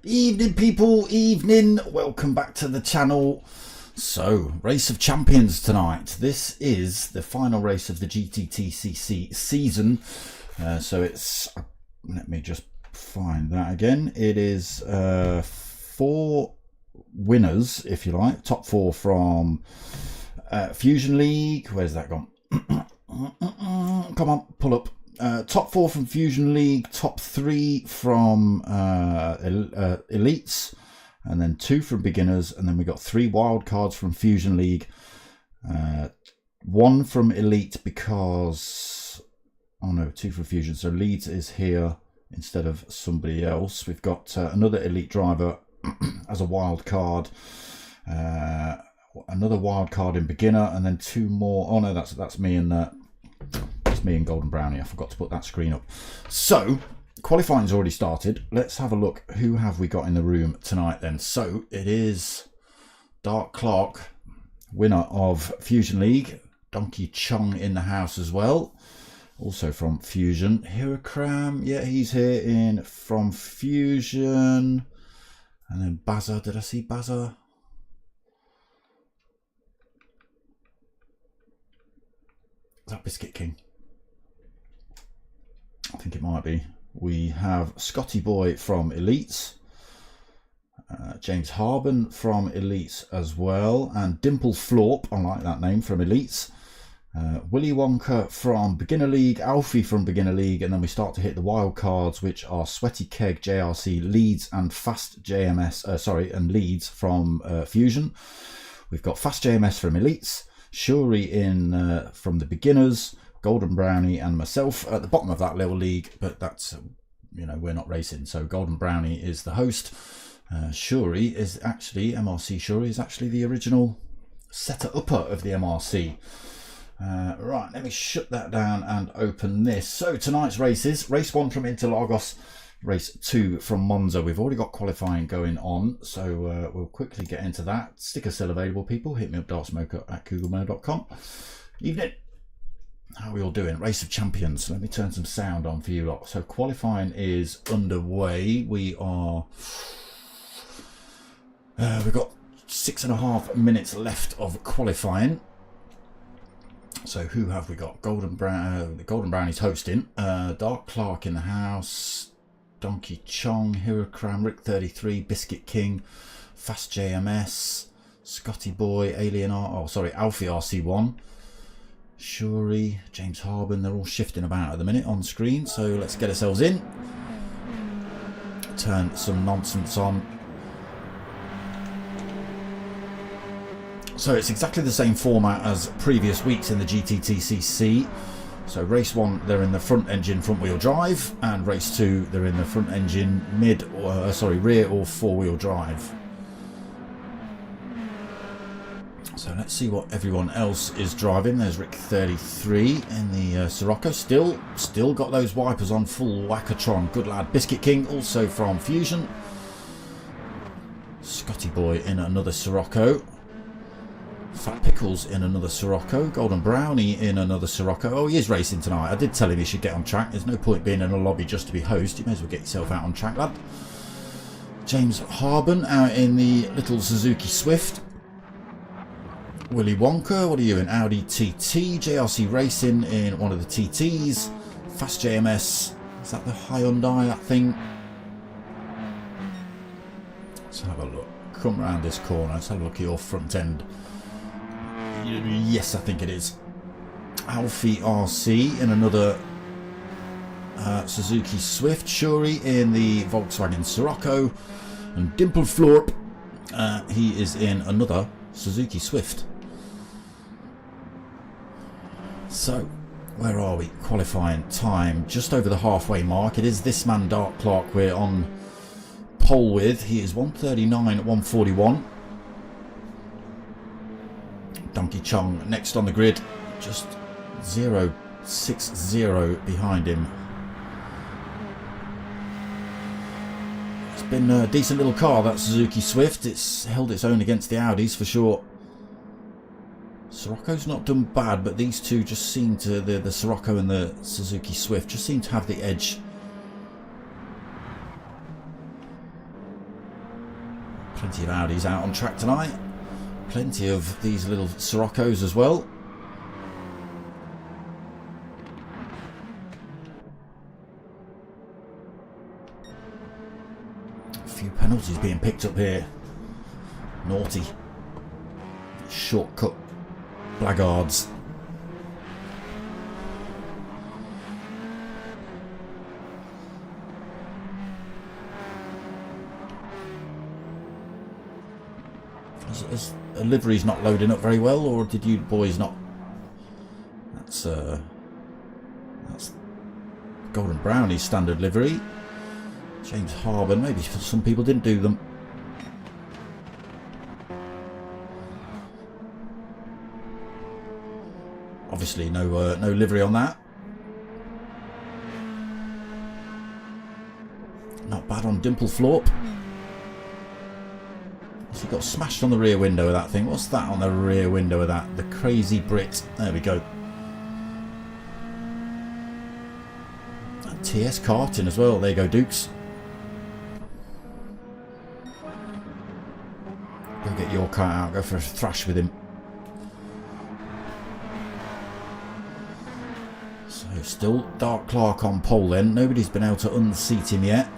Evening people, evening, welcome back to the channel. So, Race of Champions tonight. This is the final race of the GTTCC season. So it's, let me just find that again. It is 4 winners, if you like. Top 4 from Fusion League. Where's that gone? Come on, pull up. Top 4 from Fusion League, top 3 from Elites, and then 2 from Beginners, and then we got 3 wild cards from Fusion League, 1 from Elite because, oh no, 2 from Fusion, so Leeds is here instead of somebody else. We've got another Elite driver as a wild card, another wild card in Beginner, and then 2 more. Oh no, that's me and me and Golden Brownie. I forgot to put that screen up. So qualifying's already started. Let's have a look. Who have we got in the room tonight then? So it is Dark Clark, winner of Fusion League. Donkey Chong in the house as well, also from Fusion. Hirakram, yeah, he's here from Fusion. And then Bazza, did I see Bazza? Is that Biscuit King? I think it might be. We have Scotty Boy from Elites, James Harben from Elites as well, and Dimple Florp, I like that name, from Elites, Willy Wonka from Beginner League, Alfie from Beginner League, and then we start to hit the wild cards, which are Sweaty Keg, JRC, Leeds, and Fast JMS, and Leeds from Fusion. We've got Fast JMS from Elites, Shuri in from the Beginners, Golden Brownie and myself at the bottom of that little league, but that's, you know, we're not racing, so Golden Brownie is the host. Shuri is actually, MRC Shuri is actually the original setter-upper of the MRC. Right, let me shut that down and open this. So tonight's races, race 1 from Interlagos, race 2 from Monza. We've already got qualifying going on, so we'll quickly get into that. Sticker still available, people. Hit me up, dartsmoker@googlemail.com. Evening. How are we all doing? Race of Champions. Let me turn some sound on for you lot. So qualifying is underway. We are we've got 6.5 minutes left of qualifying. So who have we got? Golden Brownie's hosting. Dark Clark in the house. Donkey Chong, Hirakram, Rick 33, Biscuit King, Fast JMS, Scotty Boy, Alfie RC1. Shuri, James Harben, they're all shifting about at the minute on screen, so let's get ourselves in, turn some nonsense on. So it's exactly the same format as previous weeks in the GTTCC. So race 1 they're in the front engine front wheel drive, and race 2 they're in the front engine rear or 4-wheel drive. So let's see what everyone else is driving. There's Rick 33 in the Sirocco. Still got those wipers on full Wackatron. Good lad. Biscuit King also from Fusion. Scotty Boy in another Sirocco. Fat Pickles in another Sirocco. Golden Brownie in another Sirocco. Oh, he is racing tonight. I did tell him he should get on track. There's no point being in a lobby just to be host. You may as well get yourself out on track, lad. James Harben out in the little Suzuki Swift. Willy Wonka, what are you in? Audi TT. JRC Racing in one of the TTs. Fast JMS. Is that the Hyundai, that thing? Let's have a look. Come round this corner. Let's have a look at your front end. Yes, I think it is. Alfie RC in another Suzuki Swift. Shuri in the Volkswagen Sirocco. And Dimple Florp, he is in another Suzuki Swift. So, where are we? Qualifying time, just over the halfway mark. It is this man, Dark Clark, we're on pole with. He is 139 at 141. Donkey Chong next on the grid, just 0.60 behind him. It's been a decent little car, that Suzuki Swift. It's held its own against the Audis for sure. Sirocco's not done bad, but these two just seem to, the Sirocco and the Suzuki Swift just seem to have the edge. Plenty of Audis out on track tonight. Plenty of these little Siroccos as well. A few penalties being picked up here. Naughty. Shortcut blackguards. Is a livery's not loading up very well, or did you boys not? That's Golden Brownie's standard livery. James Harben, maybe some people didn't do them. Obviously no livery on that. Not bad on Dimple Florp. He got smashed on the rear window of that thing. What's that on the rear window of that? The Crazy Brit. There we go. And TS karting as well. There you go, Dukes. Go get your car out. Go for a thrash with him. So still Dark Clark on pole then. Nobody's been able to unseat him yet.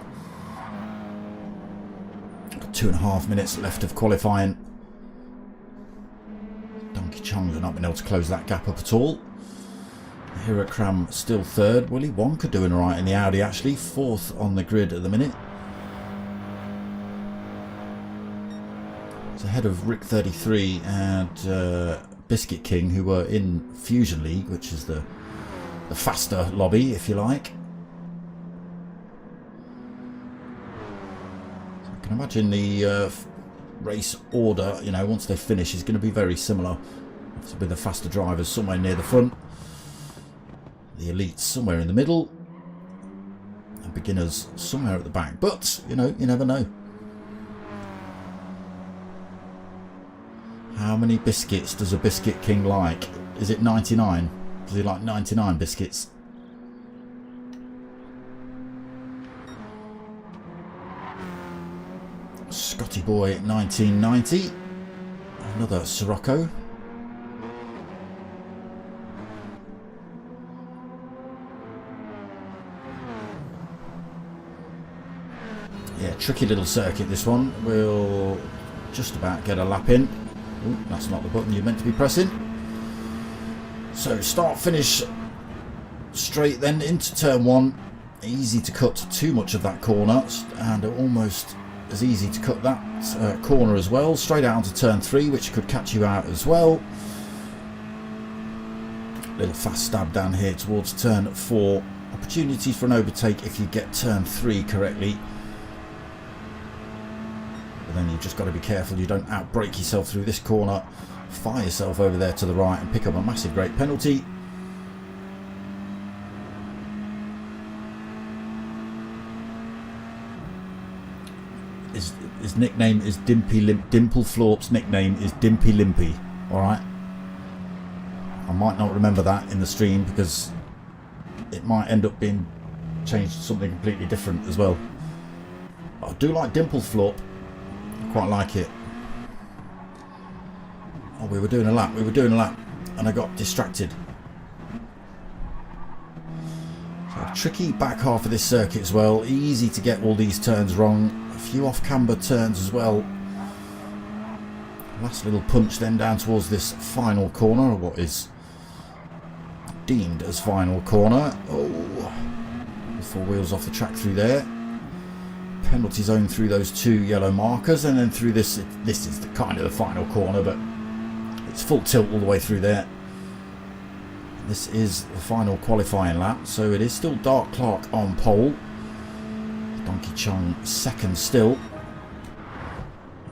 2.5 minutes left of qualifying. Donkey Chong's not been able to close that gap up at all. Hirakram still third. Willy Wonka doing alright in the Audi actually. Fourth on the grid at the minute. It's ahead of Rick 33 and Biscuit King, who were in Fusion League, which is the faster lobby, if you like. I can imagine the race order, you know, once they finish is going to be very similar. With the faster drivers somewhere near the front, the elites somewhere in the middle, and beginners somewhere at the back. But, you know, you never know. How many biscuits does a Biscuit King like? Is it 99? Does he like 99 biscuits? Scotty Boy 1990, another Sirocco. Yeah, tricky little circuit this one. We'll just about get a lap in. Ooh, that's not the button you're meant to be pressing. So start finish straight then into turn one. Easy to cut too much of that corner, and almost as easy to cut that corner as well. Straight out onto turn 3, which could catch you out as well. Little fast stab down here towards turn 4. Opportunities for an overtake if you get turn 3 correctly. But then you've just got to be careful you don't outbrake yourself through this corner. Fire yourself over there to the right and pick up a massive great penalty. His nickname is Dimpy Limp. Dimple Florp's nickname is Dimpy Limpy. Alright? I might not remember that in the stream because it might end up being changed to something completely different as well. But I do like Dimple Florp. I quite like it. Oh, we were doing a lap. And I got distracted. So tricky back half of this circuit as well. Easy to get all these turns wrong. A few off camber turns as well. Last little punch then down towards this final corner, or what is deemed as final corner. Oh, 4 wheels off the track through there. Penalty zone through those 2 yellow markers, and then through this. This is the kind of the final corner, but it's full tilt all the way through there. This is the final qualifying lap, so it is still Dark Clark on pole. Donkey Chong second still.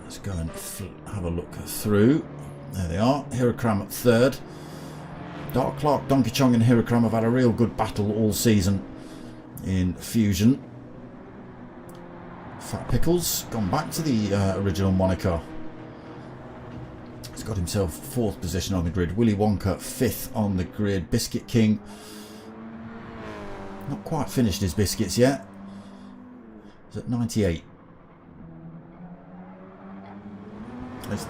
Let's go and have a look through. There they are. Hirakram third. Dark Clark, Donkey Chong and Hirakram have had a real good battle all season in Fusion. Fat Pickles gone back to the original moniker. He's got himself 4th position on the grid. Willy Wonka 5th on the grid. Biscuit King not quite finished his biscuits yet. He's at 98. It's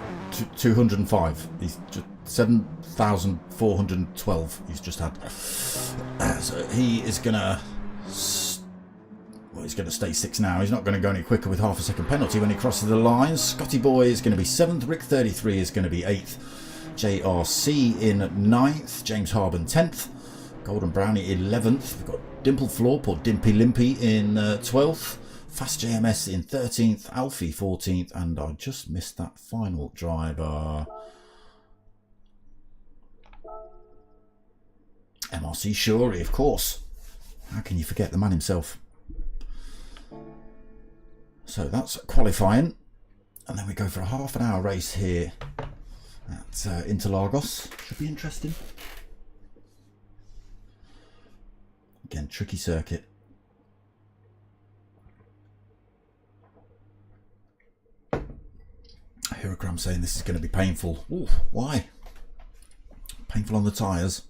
205. He's just 7,412 he's just had. So he is going to... Well, he's going to stay 6 now. He's not going to go any quicker with half a second penalty when he crosses the line. Scotty Boy is going to be 7th. Rick 33 is going to be 8th. JRC in 9th. James Harben 10th. Golden Brownie 11th. We've got Dimple Florp or Dimpy Limpy in 12th. Fast JMS in 13th. Alfie 14th. And I just missed that final driver. MRC Shuri, of course. How can you forget the man himself? So that's qualifying. And then we go for a half an hour race here at Interlagos. Should be interesting. Again, tricky circuit. Hirakram saying this is going to be painful. Ooh, why? Painful on the tyres.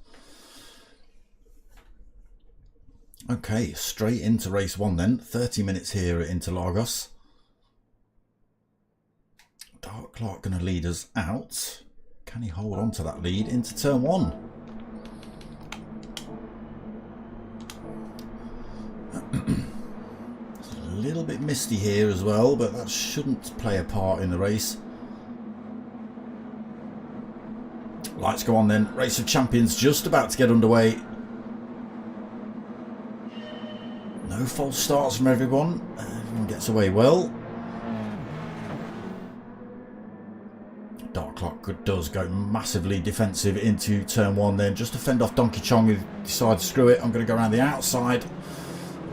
Okay, straight into race 1 then. 30 minutes here at Interlagos. Dark Clark going to lead us out. Can he hold on to that lead into turn 1? It's a little bit misty here as well, but that shouldn't play a part in the race. Lights go on then. Race of Champions just about to get underway. No false starts from everyone. Everyone gets away well. Dark Clock does go massively defensive into turn 1 then, just to fend off Donkey Chong, who decides, screw it, I'm going to go around the outside.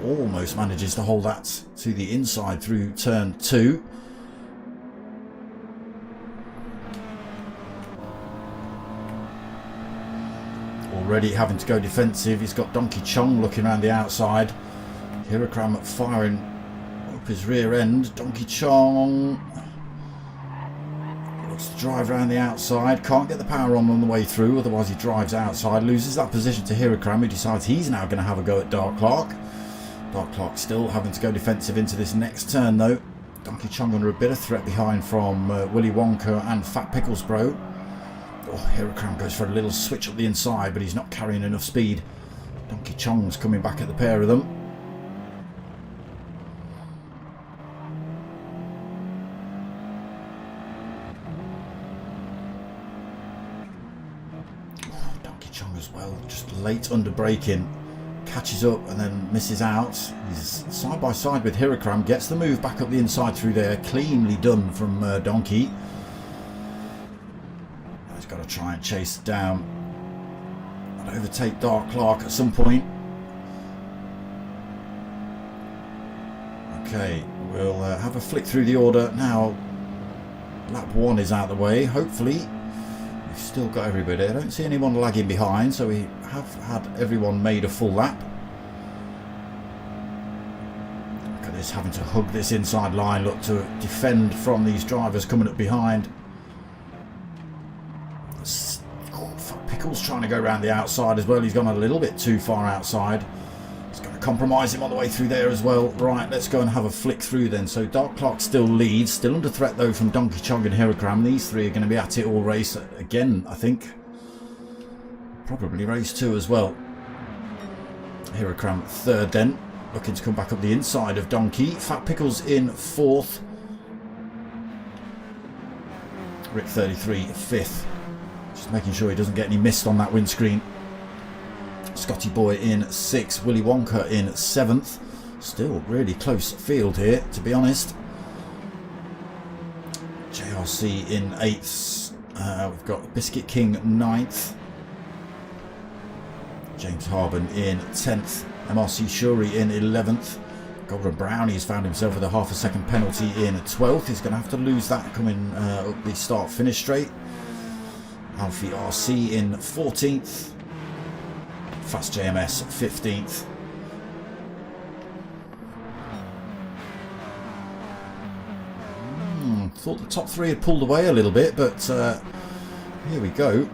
Almost manages to hold that to the inside through turn 2. Already having to go defensive. He's got Donkey Chong looking around the outside. Hirakram firing up his rear end. Donkey Chong looks to drive around the outside. Can't get the power on the way through, otherwise he drives outside. Loses that position to Hirakram, who decides he's now going to have a go at Dark Clark. Dark Clark still having to go defensive into this next turn though. Donkey Chong under a bit of threat behind from Willy Wonka and Fat Pickles Bro. Oh, Hirakram goes for a little switch up the inside, but he's not carrying enough speed. Donkey Chong's coming back at the pair of them. Oh, Donkey Chong as well, just late under braking. Catches up and then misses out. He's side by side with Hirakram, gets the move back up the inside through there. Cleanly done from Donkey. He's got to try and chase it down and overtake Dark Clark at some point. Okay, we'll have a flick through the order now. Lap 1 is out of the way. Hopefully we've still got everybody. I don't see anyone lagging behind, so we have had everyone made a full lap. Look at this, having to hug this inside line, look to defend from these drivers coming up behind. Pickles trying to go around the outside as well. He's gone a little bit too far outside. It's going to compromise him on the way through there as well. Right, let's go and have a flick through then. So Dark Clark still leads, still under threat though from Donkey Chong and Hirakram. These three are going to be at it all race again, I think. Probably race 2 as well. Hirakram 3rd then, looking to come back up the inside of Donkey. Fat Pickles in 4th. Rick 33 5th. Just making sure he doesn't get any mist on that windscreen. Scotty Boy in 6th. Willy Wonka in 7th. Still really close field here, to be honest. JRC in 8th. We've got Biscuit King 9th. James Harben in 10th. MRC Shuri in 11th. Golden Brownie's found himself with a half a second penalty in 12th. He's going to have to lose that coming up the start finish straight. Alfie RC in 14th. Fast JMS 15th. Thought the top 3 had pulled away a little bit, but here we go.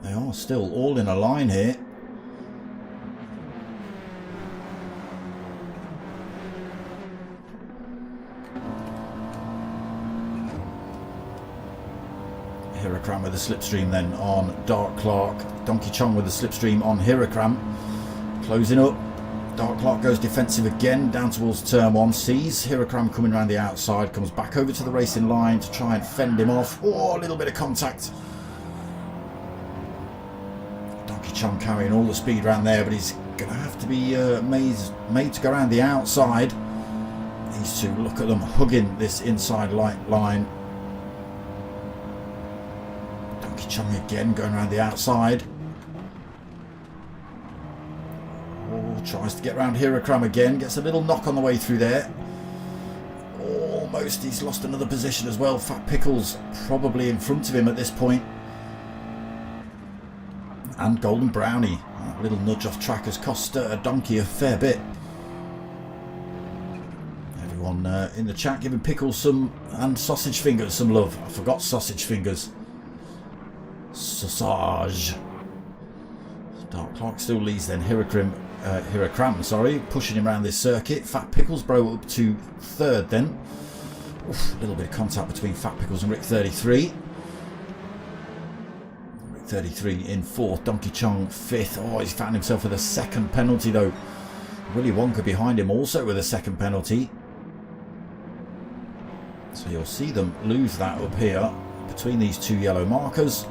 They are still all in a line here. Hirakram with the slipstream then on Dark Clark. Donkey Chong with the slipstream on Hirakram. Closing up. Dark Clark goes defensive again down towards turn 1. Sees Hirakram coming around the outside. Comes back over to the racing line to try and fend him off. Oh, a little bit of contact. Donkey Chong carrying all the speed around there, but he's going to have to be made to go around the outside. These two, look at them hugging this inside light line. Donkey Chong again going around the outside. Oh, tries to get around Hirakram again. Gets a little knock on the way through there. Almost. He's lost another position as well. Fat Pickles probably in front of him at this point. And Golden Brownie. That little nudge off track has cost Donkey a fair bit. Everyone in the chat giving Pickles and Sausage Fingers some love. I forgot Sausage Fingers. Sausage. Dark Clark still leads then. Hirakram, sorry, pushing him around this circuit. Fat Pickles bro up to 3rd then. Oof, a little bit of contact between Fat Pickles and Rick 33. Rick 33 in 4th. Donkey Chong 5th. Oh, he's found himself with a 2nd penalty though. Willy Wonka behind him also with a 2nd penalty. So you'll see them lose that up here between these 2 yellow markers.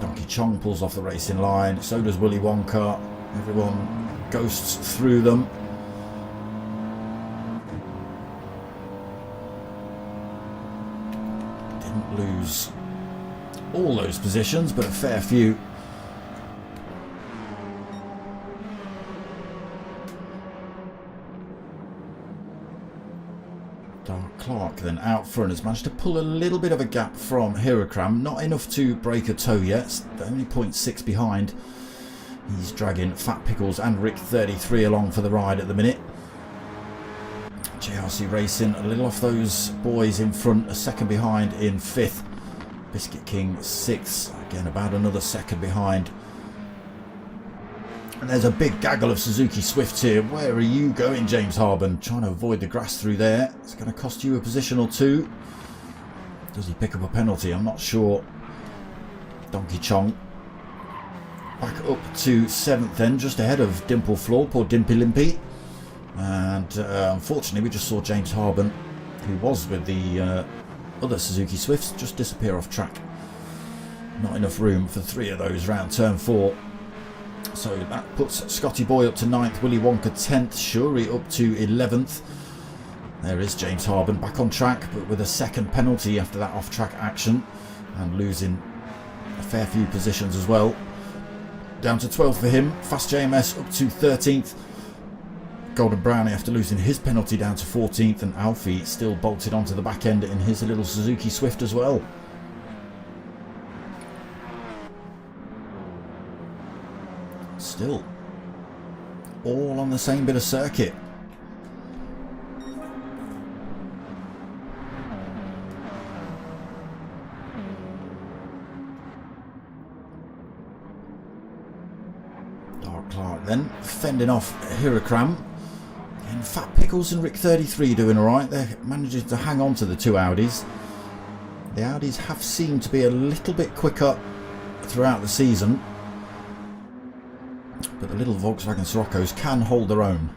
Donkey Chong pulls off the racing line, so does Willy Wonka. Everyone ghosts through them. Didn't lose all those positions, but a fair few. Dark Clark then out front has managed to pull a little bit of a gap from Hirakram, not enough to break a toe yet, only 0.6 behind. He's dragging Fat Pickles and Rick 33 along for the ride at the minute. JRC Racing a little off those boys in front, a 2nd behind in 5th. Biscuit King 6th, again about another 2nd behind. And there's a big gaggle of Suzuki Swifts here. Where are you going, James Harben? Trying to avoid the grass through there. It's going to cost you a position or 2. Does he pick up a penalty? I'm not sure. Donkey Chong back up to 7th then, just ahead of Dimple Florp or Dimpy Limpy. And unfortunately we just saw James Harben, who was with the other Suzuki Swifts, just disappear off track. Not enough room for 3 of those round turn 4. So that puts Scotty Boy up to 9th, Willy Wonka 10th, Shuri up to 11th. There is James Harben back on track, but with a 2nd penalty after that off-track action, and losing a fair few positions as well. Down to 12th for him. Fast JMS up to 13th. Golden Brownie after losing his penalty down to 14th, and Alfie still bolted onto the back end in his little Suzuki Swift as well. Still all on the same bit of circuit. Dark Clark then fending off Hirakram, and Fat Pickles and Rick 33 doing alright. They're managing to hang on to the 2 Audis. The Audis have seemed to be a little bit quicker throughout the season, but the little Volkswagen Siroccos can hold their own.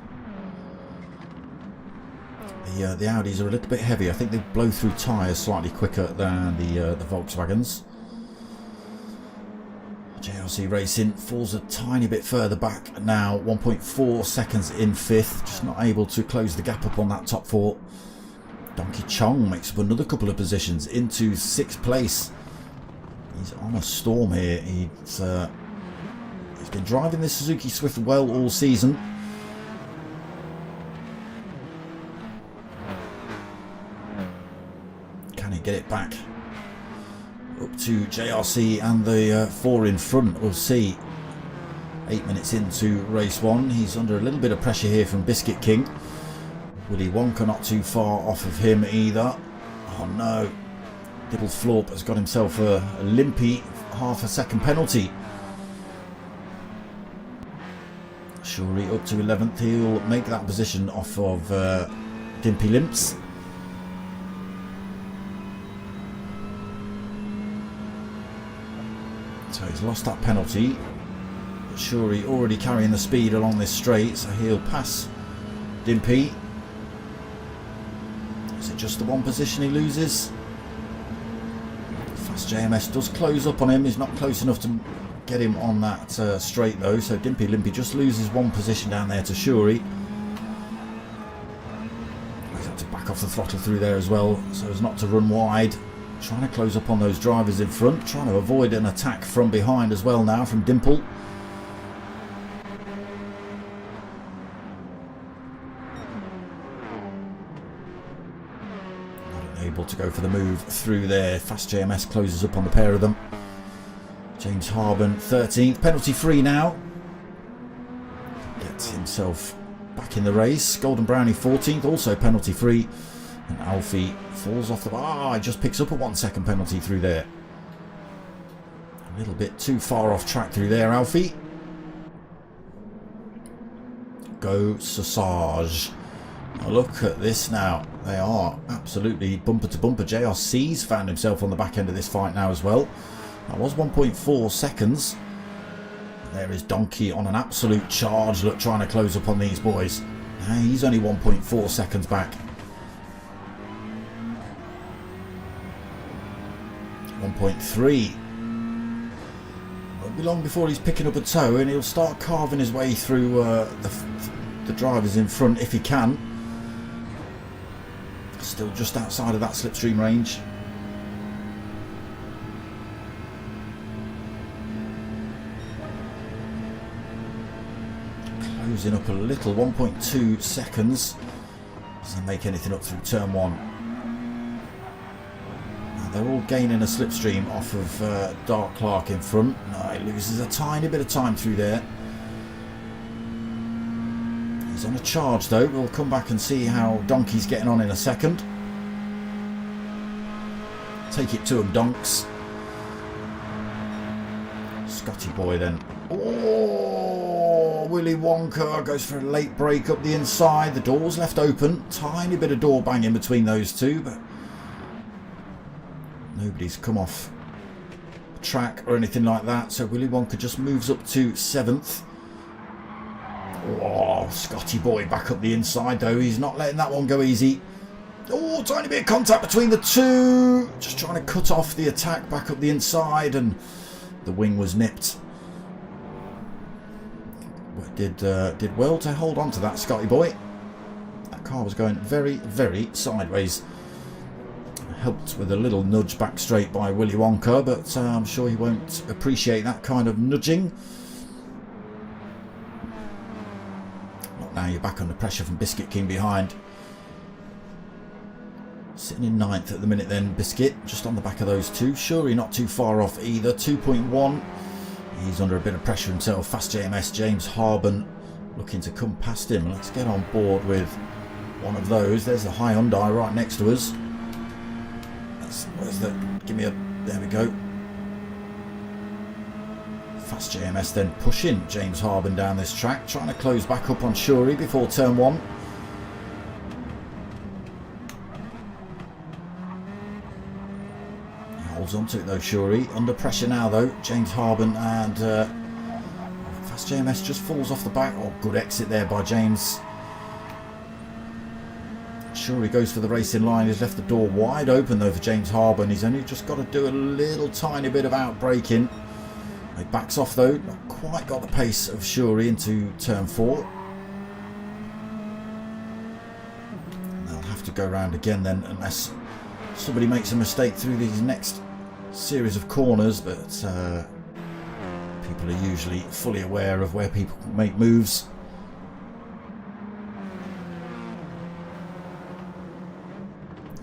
The Audis are a little bit heavy. I think they blow through tyres slightly quicker than the Volkswagens. JLC Racing falls a tiny bit further back now, 1.4 seconds in 5th, just not able to close the gap up on that top 4. Donkey Chong makes up another couple of positions into 6th place. He's on a storm here. He's been driving this Suzuki Swift well all season. Can he get it back? Up to JRC and the 4 in front. We'll see. 8 minutes into race 1. He's under a little bit of pressure here from Biscuit King. Willy Wonka not too far off of him either. Oh no. Little Florp has got himself a limpy half a second penalty. Shuri up to 11th. He'll make that position off of Dimpy Limps. So he's lost that penalty. But Shuri already carrying the speed along this straight, so he'll pass Dimpy. Is it just the one position he loses? Fast JMS does close up on him. He's not close enough to get him on that straight though, so Dimpy Limpy just loses one position down there to Shuri. He's had to back off the throttle through there as well, so as not to run wide. Trying to close up on those drivers in front, trying to avoid an attack from behind as well now from Dimple. Able to go for the move through there. Fast JMS closes up on the pair of them. James Harben 13th, penalty free now. Gets himself back in the race. Golden Brownie 14th, also penalty free. And Alfie falls off the bar. He just picks up a 1 second penalty through there. A little bit too far off track through there, Alfie. Go Sausage. Now look at this now. They are absolutely bumper to bumper. JRC's found himself on the back end of this fight now as well. That was 1.4 seconds. There is Donkey on an absolute charge. Look, trying to close up on these boys. Now he's only 1.4 seconds back. 1.3. Won't be long before he's picking up a toe, and he'll start carving his way through the drivers in front if he can. Still just outside of that slipstream range. Closing up a little, 1.2 seconds. Doesn't make anything up through turn 1. Now they're all gaining a slipstream off of Dark Clark in front. No, he loses a tiny bit of time through there. He's on a charge though. We'll come back and see how Donkey's getting on in a second. Take it to him, Donks. Scotty boy then. Oh, Willy Wonka goes for a late break up the inside. The door's left open. Tiny bit of door banging between those two, but nobody's come off track or anything like that. So Willy Wonka just moves up to 7th. Oh, Scotty boy back up the inside though. He's not letting that one go easy. Oh, tiny bit of contact between the two. Just trying to cut off the attack back up the inside, and the wing was nipped. Did well to hold on to that, Scotty boy. That car was going very, very sideways. Helped with a little nudge back straight by Willy Wonka, but I'm sure he won't appreciate that kind of nudging. Now you're back under pressure from Biscuit King behind. Sitting in 9th at the minute then, Biscuit, just on the back of those two. Shuri not too far off either, 2.1. He's under a bit of pressure himself. Fast JMS, James Harben, looking to come past him. Let's get on board with one of those. There's the Hyundai right next to us. Where's the... Give me a... There we go. Fast JMS then pushing James Harben down this track, trying to close back up on Shuri before turn 1. Holds on to it though, Shuri. Under pressure now though, James Harben, and Fast JMS just falls off the back. Oh, good exit there by James. Shuri goes for the racing line. He's left the door wide open though for James Harben. He's only just got to do a little tiny bit of out braking. He backs off though, not quite got the pace of Shuri into turn 4. They'll have to go round again then, unless somebody makes a mistake through these next series of corners, but people are usually fully aware of where people make moves.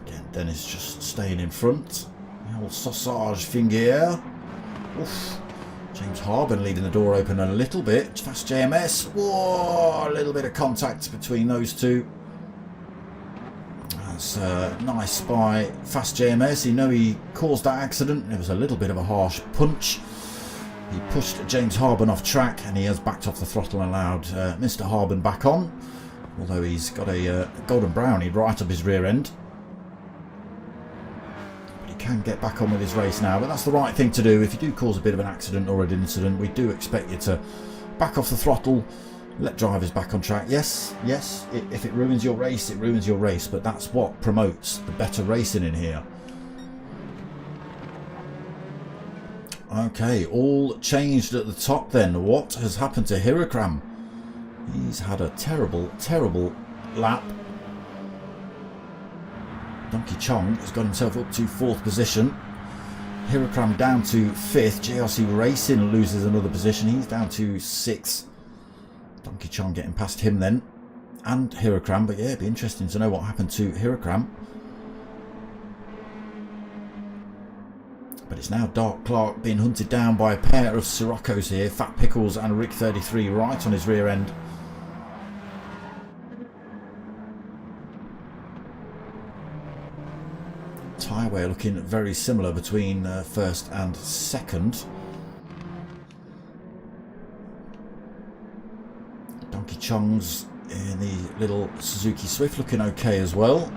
Again, Dennis just staying in front. The old sausage finger. Oof. James Harben leaving the door open a little bit. Fast JMS. Whoa, a little bit of contact between those two. That's nice by Fast JMS. You know he caused that accident. It was a little bit of a harsh punch. He pushed James Harben off track, and he has backed off the throttle and allowed Mr. Harben back on. Although he's got a golden brownie right up his rear end. But he can get back on with his race now, but that's the right thing to do. If you do cause a bit of an accident or an incident, we do expect you to back off the throttle, let drivers back on track. Yes, if it ruins your race, it ruins your race, but that's what promotes the better racing in here. Okay, all changed at the top then. What has happened to Hirakram? He's had a terrible lap. Donkey Chong has got himself up to 4th position. Hirakram down to 5th. JRC Racing loses another position. He's down to 6th. Donkey Chong getting past him then. And Hirakram. But yeah, it'd be interesting to know what happened to Hirakram. But it's now Dark Clark being hunted down by a pair of Siroccos here. Fat Pickles and Rick 33 right on his rear end. Tyre wear looking very similar between 1st and 2nd. Donkey Chong's in the little Suzuki Swift looking okay as well.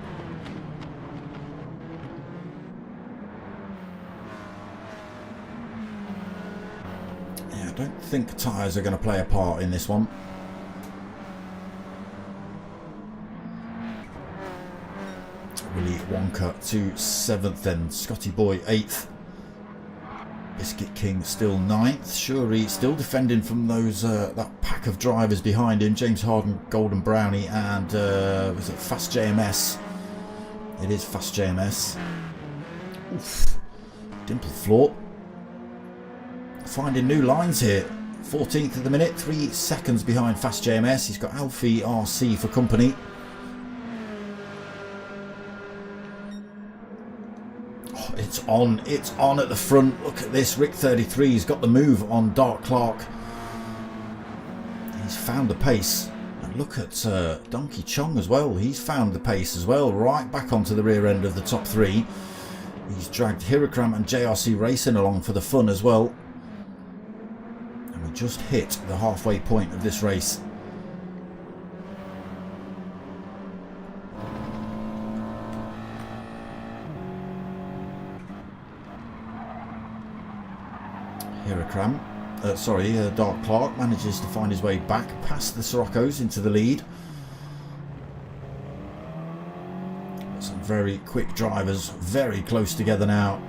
Yeah, I don't think tyres are going to play a part in this one. Willy Wonka to 7th then. Scotty Boy 8th. Biscuit King still 9th. Shuri still defending from those that pack of drivers behind him. James Harden, Golden Brownie and was it Fast JMS? It is Fast JMS. Oof. Dimple Florp finding new lines here. 14th at the minute, 3 seconds behind Fast JMS. He's got Alfie RC for company. It's on at the front. Look at this. Rick 33 has got the move on Dark Clark. He's found the pace. And look at Donkey Chong as well. He's found the pace as well. Right back onto the rear end of the top 3. He's dragged Hirakram and JRC Racing along for the fun as well. And we just hit the halfway point of this race. Hirakram, Dark Clark manages to find his way back past the Siroccos into the lead. Some very quick drivers, very close together now.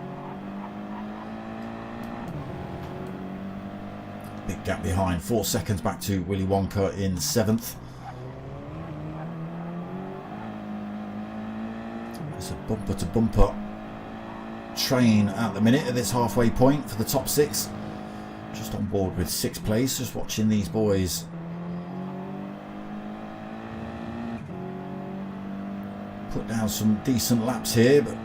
Big gap behind, 4 seconds back to Willy Wonka in 7th. It's a bumper to bumper train at the minute at this halfway point for the top 6. Just on board with 6th place, just watching these boys put down some decent laps here, but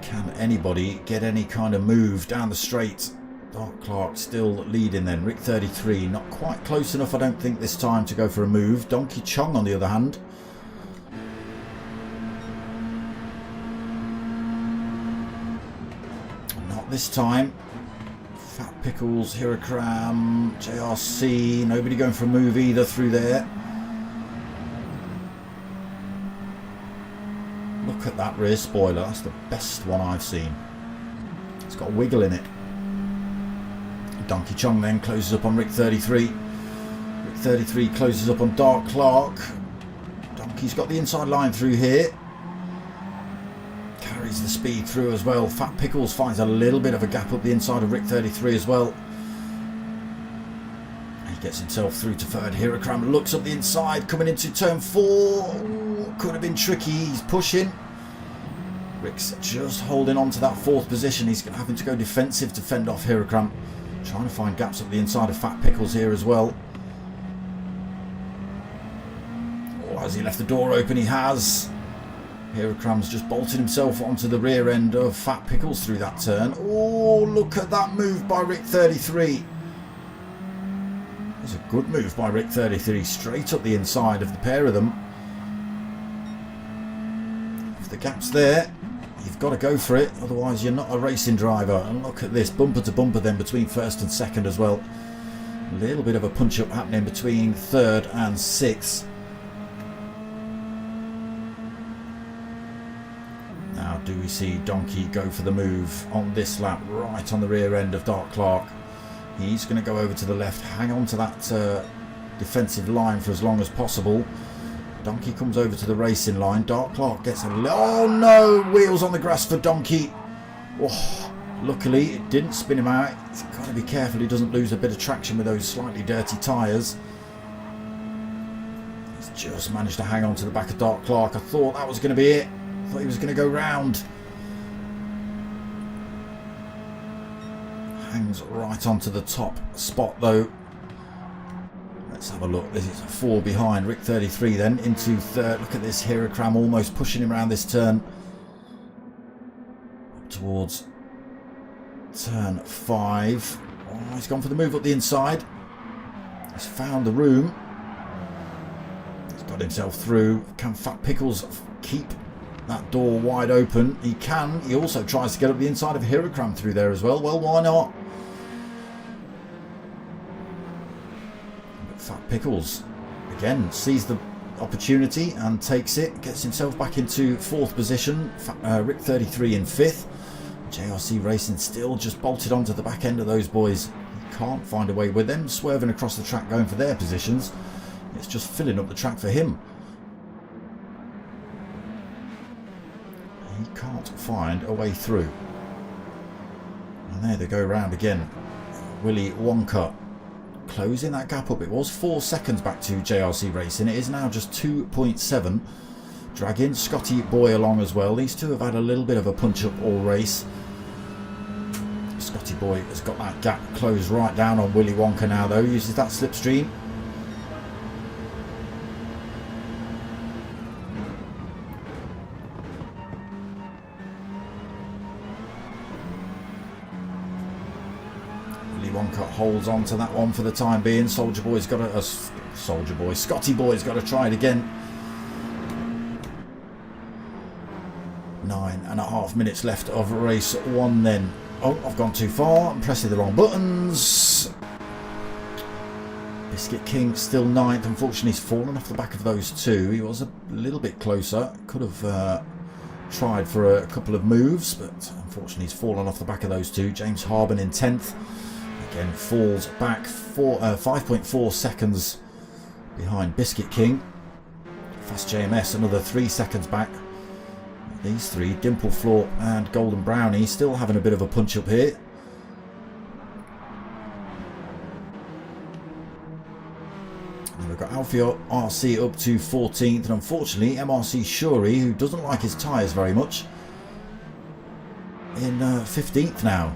can anybody get any kind of move down the straight? Dark Clark still leading then. Rick 33 not quite close enough, I don't think, this time to go for a move. Donkey Chong on the other hand, not this time. Fat Pickles, Hirakram, JRC, nobody going for a move either through there. Look at that rear spoiler, that's the best one I've seen. It's got a wiggle in it. Donkey Chong then closes up on Rick 33. Rick 33 closes up on Dark Clark. Donkey's got the inside line through here. Carries the speed through as well. Fat Pickles finds a little bit of a gap up the inside of Rick 33 as well. He gets himself through to 3rd. Hirakram looks up the inside, coming into turn 4. Ooh, could have been tricky. He's pushing. Rick's just holding on to that 4th position. He's having to go defensive to fend off Hirakram. Trying to find gaps up the inside of Fat Pickles here as well. Oh, has he left the door open? He has. Hirakram's just bolted himself onto the rear end of Fat Pickles through that turn. Oh, look at that move by Rick 33. That's a good move by Rick 33, straight up the inside of the pair of them. If the gap's there, you've got to go for it, otherwise you're not a racing driver. And look at this, bumper to bumper then between 1st and 2nd as well. A little bit of a punch up happening between 3rd and 6th. do we see Donkey go for the move on this lap, right on the rear end of Dark Clark? He's going to go over to the left, hang on to that defensive line for as long as possible. Donkey comes over to the racing line. Dark Clark gets a... Oh no! Wheels on the grass for Donkey. Oh, luckily it didn't spin him out. He's got to be careful he doesn't lose a bit of traction with those slightly dirty tyres. He's just managed to hang on to the back of Dark Clark. I thought that was going to be it. I thought he was going to go round. Hangs right onto the top spot though. Let's have a look. This is 4 behind. Rick 33 then into third. Look at this. Hirokram almost pushing him around this turn. Up towards turn 5. Oh, he's gone for the move up the inside. He's found the room. He's got himself through. Can Fat Pickles keep that door wide open? He can. He also tries to get up the inside of Hirokram through there as well. Well, why not? Fat Pickles again sees the opportunity and takes it, gets himself back into 4th position. Rick 33 in 5th. JRC Racing still just bolted onto the back end of those boys. He can't find a way with them, swerving across the track going for their positions. It's just filling up the track for him. He can't find a way through. And there they go round again. Willy Wonka closing that gap up. It was 4 seconds back to JRC Racing. It is now just 2.7. Dragging Scotty Boy along as well. These two have had a little bit of a punch up all race. Scotty Boy has got that gap closed right down on Willy Wonka now though. Uses that slipstream. Wonka holds on to that one for the time being. Soldier Boy's got a Scotty Boy's got to try it again. 9.5 minutes left of race 1 then. Oh, I've gone too far. I'm pressing the wrong buttons. Biscuit King still 9th. Unfortunately, he's fallen off the back of those two. He was a little bit closer. Could have tried for a couple of moves, but unfortunately, he's fallen off the back of those two. James Harbin in 10th. Again, falls back 5.4 seconds behind Biscuit King. Fast JMS another 3 seconds back. These three, Dimple Florp and Golden Brownie, still having a bit of a punch up here. And we've got Alfie RC up to 14th, and unfortunately MRC Shuri, who doesn't like his tyres very much, in 15th now.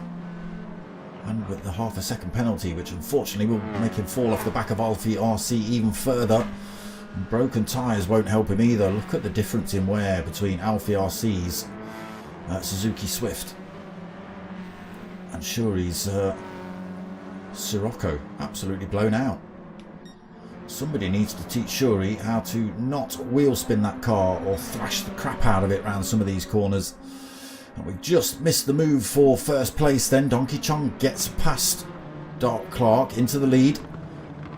And with the half a second penalty, which unfortunately will make him fall off the back of Alfie RC even further. And broken tyres won't help him either. Look at the difference in wear between Alfie RC's Suzuki Swift and Shuri's Sirocco. Absolutely blown out. Somebody needs to teach Shuri how to not wheel spin that car or thrash the crap out of it around some of these corners. And we've just missed the move for first place then. Donkey Chong gets past Dark Clark into the lead.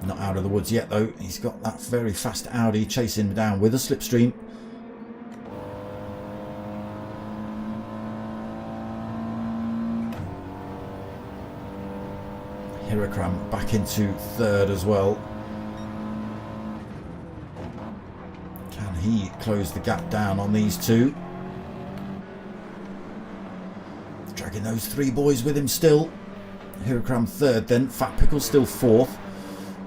Not out of the woods yet though. He's got that very fast Audi chasing him down with a slipstream. Hirokram back into 3rd as well. Can he close the gap down on these two? Dragging those 3 boys with him still. Hirokram 3rd then. Fat Pickle still 4th.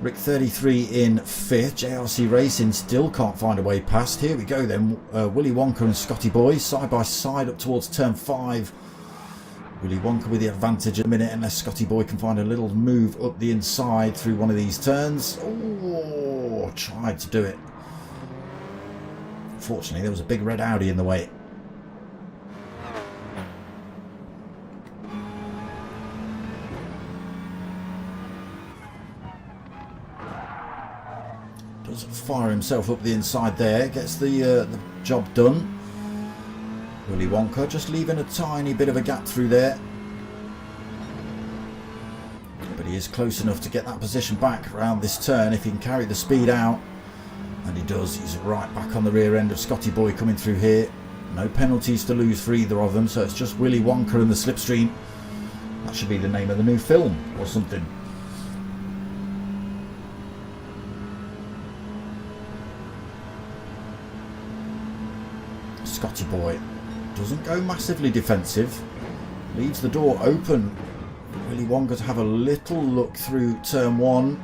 Rick 33 in 5th. JRC Racing still can't find a way past. Here we go then. Willy Wonka and Scotty Boy side by side up towards turn 5. Willy Wonka with the advantage at the minute, unless Scotty Boy can find a little move up the inside through one of these turns. Oh, tried to do it. Unfortunately, there was a big red Audi in the way. Does fire himself up the inside there, gets the job done. Willy Wonka just leaving a tiny bit of a gap through there, but he is close enough to get that position back around this turn if he can carry the speed out, and he does. He's right back on the rear end of Scotty Boy coming through here. No penalties to lose for either of them, so it's just Willy Wonka and the Slipstream. That should be the name of the new film or something. Scotty boy doesn't go massively defensive, leaves the door open. Willy Wonka to have a little look through turn one.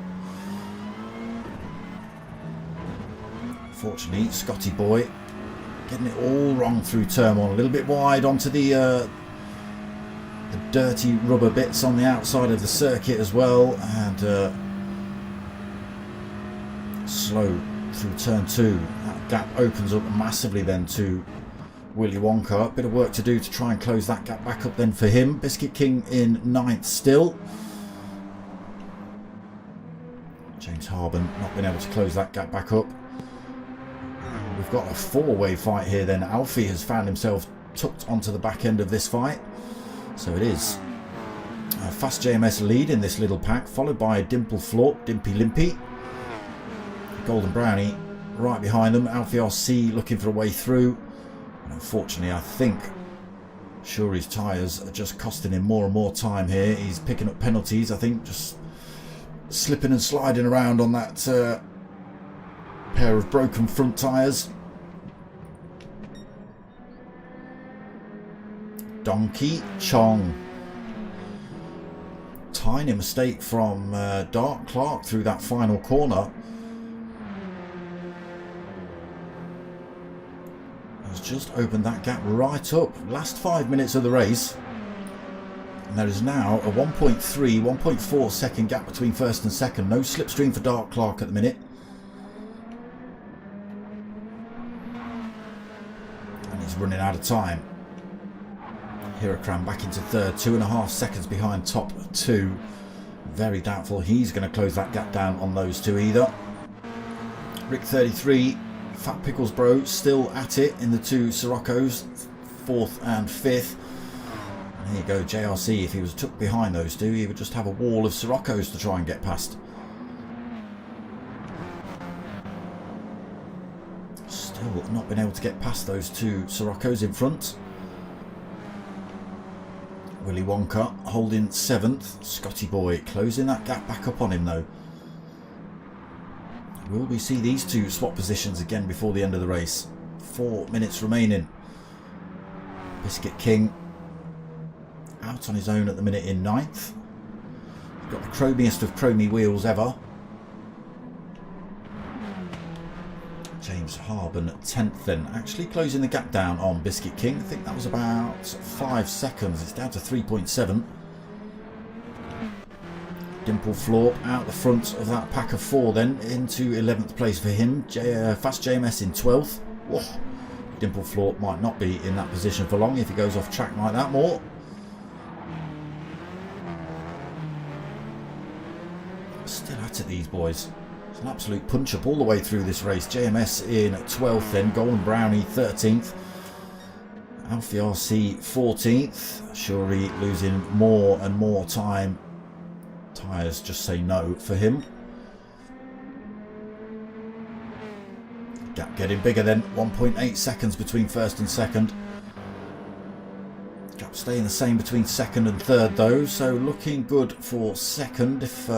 Unfortunately, Scotty boy getting it all wrong through turn one. A little bit wide onto the dirty rubber bits on the outside of the circuit as well, and slow through turn two. That gap opens up massively then to Willy Wonka. Bit of work to do to try and close that gap back up then for him. Biscuit King in ninth still. James Harben not been able to close that gap back up. We've got a four-way fight here then. Alfie has found himself tucked onto the back end of this fight. So it is a Fast JMS lead in this little pack, followed by Dimple Florp, Dimpy Limpy, Golden Brownie right behind them. Alfie RC looking for a way through. And unfortunately, I think Shuri's tyres are just costing him more and more time here. He's picking up penalties, I think, just slipping and sliding around on that pair of broken front tyres. Donkey Chong. Tiny mistake from Dark Clark through that final corner. Has just opened that gap right up. Last 5 minutes of the race. And there is now a 1.3, 1.4 second gap between first and second. No slipstream for Dark Clark at the minute. And he's running out of time. Hirakram back into third, 2.5 seconds behind top two. Very doubtful he's going to close that gap down on those two either. Rick 33, Fat Pickles Bro still at it in the two Siroccos, fourth and fifth. And there you go, JRC, if he was tucked behind those two, he would just have a wall of Siroccos to try and get past. Still not been able to get past those two Siroccos in front. Willy Wonka holding 7th. Scotty boy closing that gap back up on him though. Will we see these two swap positions again before the end of the race? 4 minutes remaining. Biscuit King out on his own at the minute in 9th. Got the chromiest of chromy wheels ever. James Harben 10th then, actually closing the gap down on Biscuit King. I think that was about 5 seconds. It's down to 3.7. Dimple Florp out the front of that pack of 4 then, into 11th place for him. Fast JMS in 12th. Whoa. Dimple Florp might not be in that position for long if he goes off track like that more. Still at it, these boys. It's an absolute punch up all the way through this race. JMS in 12th then, Golden Brownie 13th, Alfie RC 14th. Shuri losing more and more time. Tyres just say no for him. Gap getting bigger then, 1.8 seconds between first and second. Gap staying the same between second and third though, so looking good for second if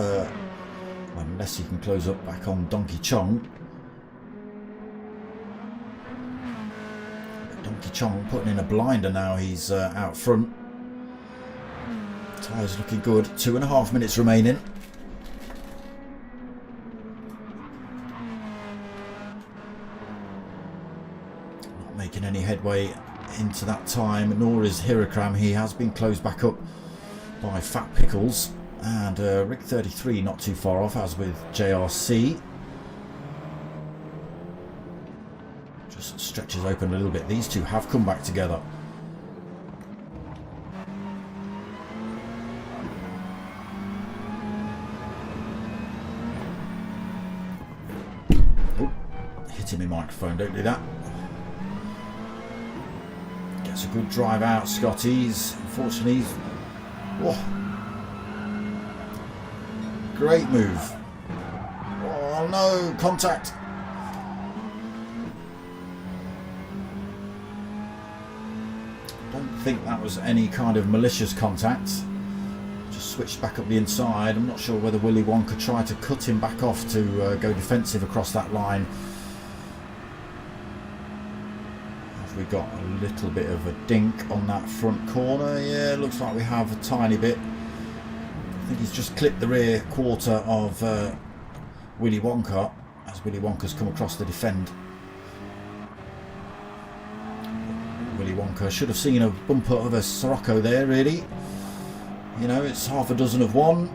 unless he can close up back on Donkey Chong. Donkey Chong putting in a blinder now, he's out front. Tyres looking good, 2.5 minutes remaining. Not making any headway into that time, nor is Hirakram. He has been closed back up by Fat Pickles. And Rick 33 not too far off, as with JRC. Just stretches open a little bit. These two have come back together. Oh, hitting my microphone, don't do that. Gets a good drive out, Scotty's. Unfortunately, whoa. Great move. Oh no, contact. Don't think that was any kind of malicious contact. Just switched back up the inside. I'm not sure whether Willy Wonka tried to cut him back off to go defensive across that line. Have we got a little bit of a dink on that front corner? Yeah, looks like we have a tiny bit. I think he's just clipped the rear quarter of Willy Wonka as Willy Wonka's come across the defend. Willy Wonka should have seen a bumper of a Sirocco there, really. You know, it's half a dozen of one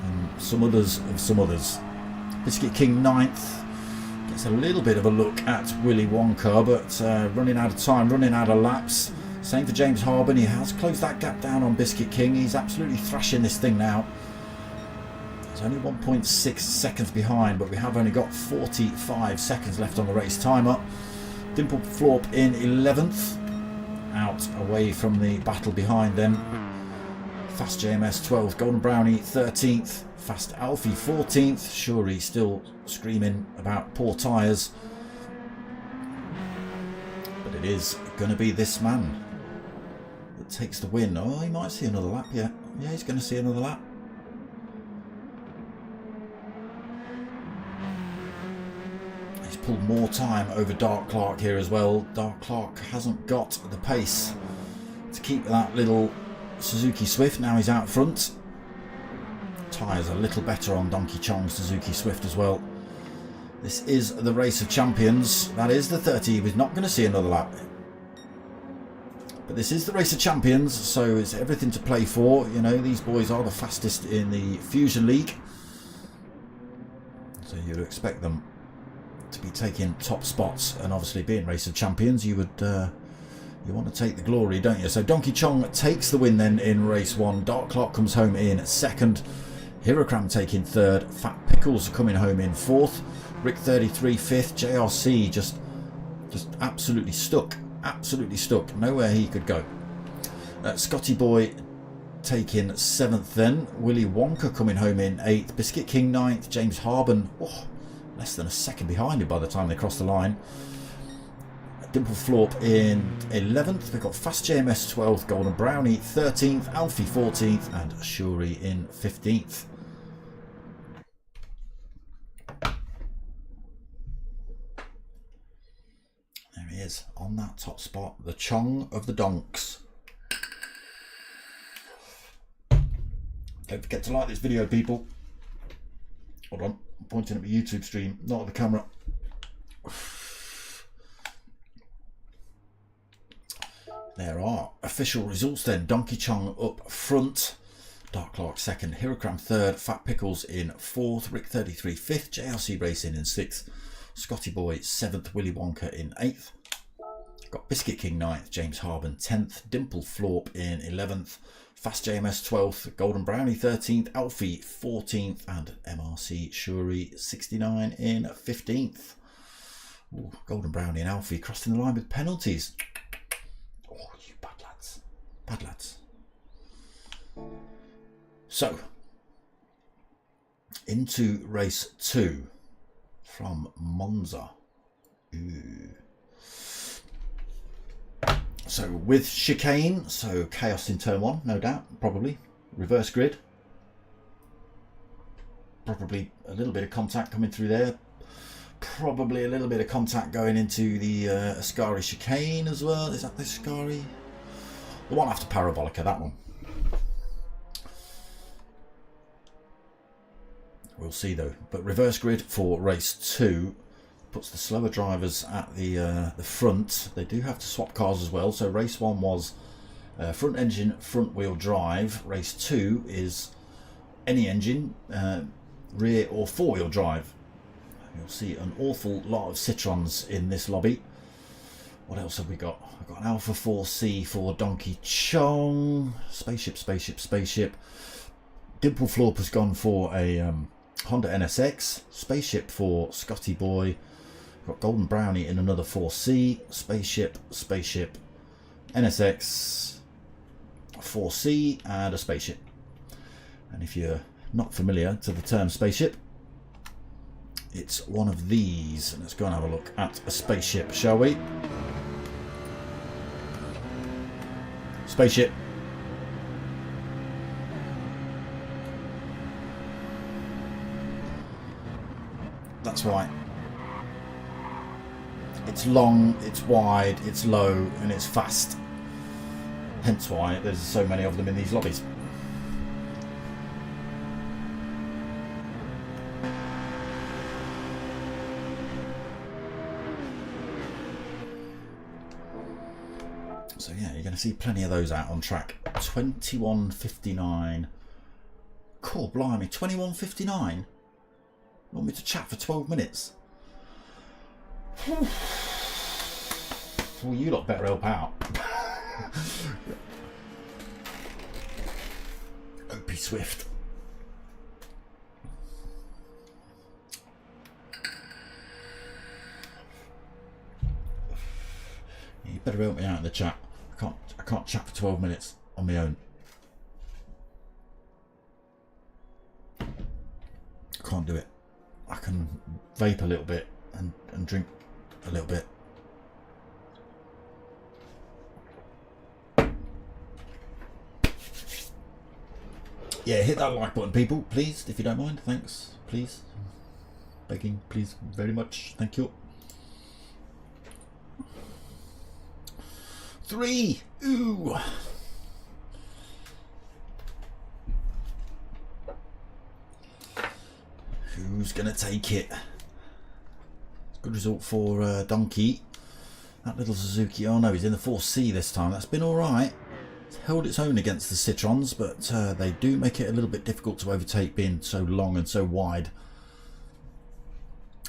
and some others of some others. Biscuit King 9th gets a little bit of a look at Willy Wonka, but running out of time, running out of laps. Same for James Harben. He has closed that gap down on Biscuit King. He's absolutely thrashing this thing now. He's only 1.6 seconds behind, but we have only got 45 seconds left on the race timer. Dimple Florp in 11th, out away from the battle behind them. Fast JMS 12th, Golden Brownie 13th, Fast Alfie 14th. Shuri still screaming about poor tyres. But it is going to be this man that takes the win. Oh, he might see another lap, yeah. Yeah, he's going to see another lap. He's pulled more time over Dark Clark here as well. Dark Clark hasn't got the pace to keep that little Suzuki Swift. Now he's out front. Tyres a little better on Donkey Chong's Suzuki Swift as well. This is the Race of Champions. That is the 30. He's not going to see another lap. But this is the Race of Champions, so it's everything to play for. You know, these boys are the fastest in the Fusion League. So you'd expect them to be taking top spots, and obviously being Race of Champions, you would you want to take the glory, don't you? So Donkey Chong takes the win then in race 1. Dark Clark comes home in 2nd. Hirokram taking 3rd. Fat Pickles coming home in 4th. Rick 33 5th. JRC just absolutely stuck. Absolutely stuck. Nowhere he could go. Scotty Boy taking 7th then. Willy Wonka coming home in 8th. Biscuit King 9th. James Harben, less than a second behind him by the time they cross the line. Dimple Florp in 11th. We've got Fast JMS 12th. Golden Brownie 13th. Alfie 14th. And Shuri in 15th. There he is on that top spot. The Chong of the Donks. Don't forget to like this video, people. Hold on, I'm pointing at my YouTube stream, not at the camera. There are official results then. Donkey Chong up front. Dark Clark 2nd. Hirokram 3rd. Fat Pickles in 4th. Rick 33 5th. JRC Racing in 6th. Scotty Boy 7th. Willy Wonka in 8th. Got Biscuit King 9th. James Harben 10th. Dimple Florp in 11th. Fast JMS 12th. Golden Brownie 13th. Alfie 14th. And MRC Shuri 69 in 15th. Ooh, Golden Brownie and Alfie crossing the line with penalties. Oh, you bad lads. Bad lads. So, into race 2 from Monza. Ooh. So with chicane, so chaos in turn 1, no doubt, probably. Reverse grid. Probably a little bit of contact coming through there. Probably a little bit of contact going into the Ascari chicane as well. Is that the Ascari? The one after Parabolica, that one. We'll see though. But reverse grid for race 2 puts the slower drivers at the front. They do have to swap cars as well. So race 1 was front engine, front wheel drive. Race 2 is any engine, rear or 4-wheel drive. You'll see an awful lot of Citroens in this lobby. What else have we got? I've got an Alpha 4C for Donkey Chong. Spaceship, spaceship, spaceship. Dimple Florp has gone for a Honda NSX. Spaceship for Scotty Boy. Got Golden Brownie in another 4C. Spaceship, spaceship, NSX, 4C, and a spaceship. And if you're not familiar to the term spaceship, it's one of these. Let's go and have a look at a spaceship, shall we? Spaceship. That's right. It's long, it's wide, it's low, and it's fast. Hence why there's so many of them in these lobbies. So yeah, you're going to see plenty of those out on track. 21:59. Cool, blimey, 21:59. You want me to chat for 12 minutes? Well, you lot better help out. OP Swift. You better help me out in the chat. I can't chat for 12 minutes on my own. I can't do it. I can vape a little bit and drink a little bit. Yeah, hit that like button, people, please, if you don't mind. Thanks, please. Begging, please, very much. Thank you. 3. Ooh. Who's gonna take it? Good result for Donkey. That little Suzuki. Oh no, he's in the 4C this time. That's been all right. It's held its own against the Citrons, but they do make it a little bit difficult to overtake, being so long and so wide.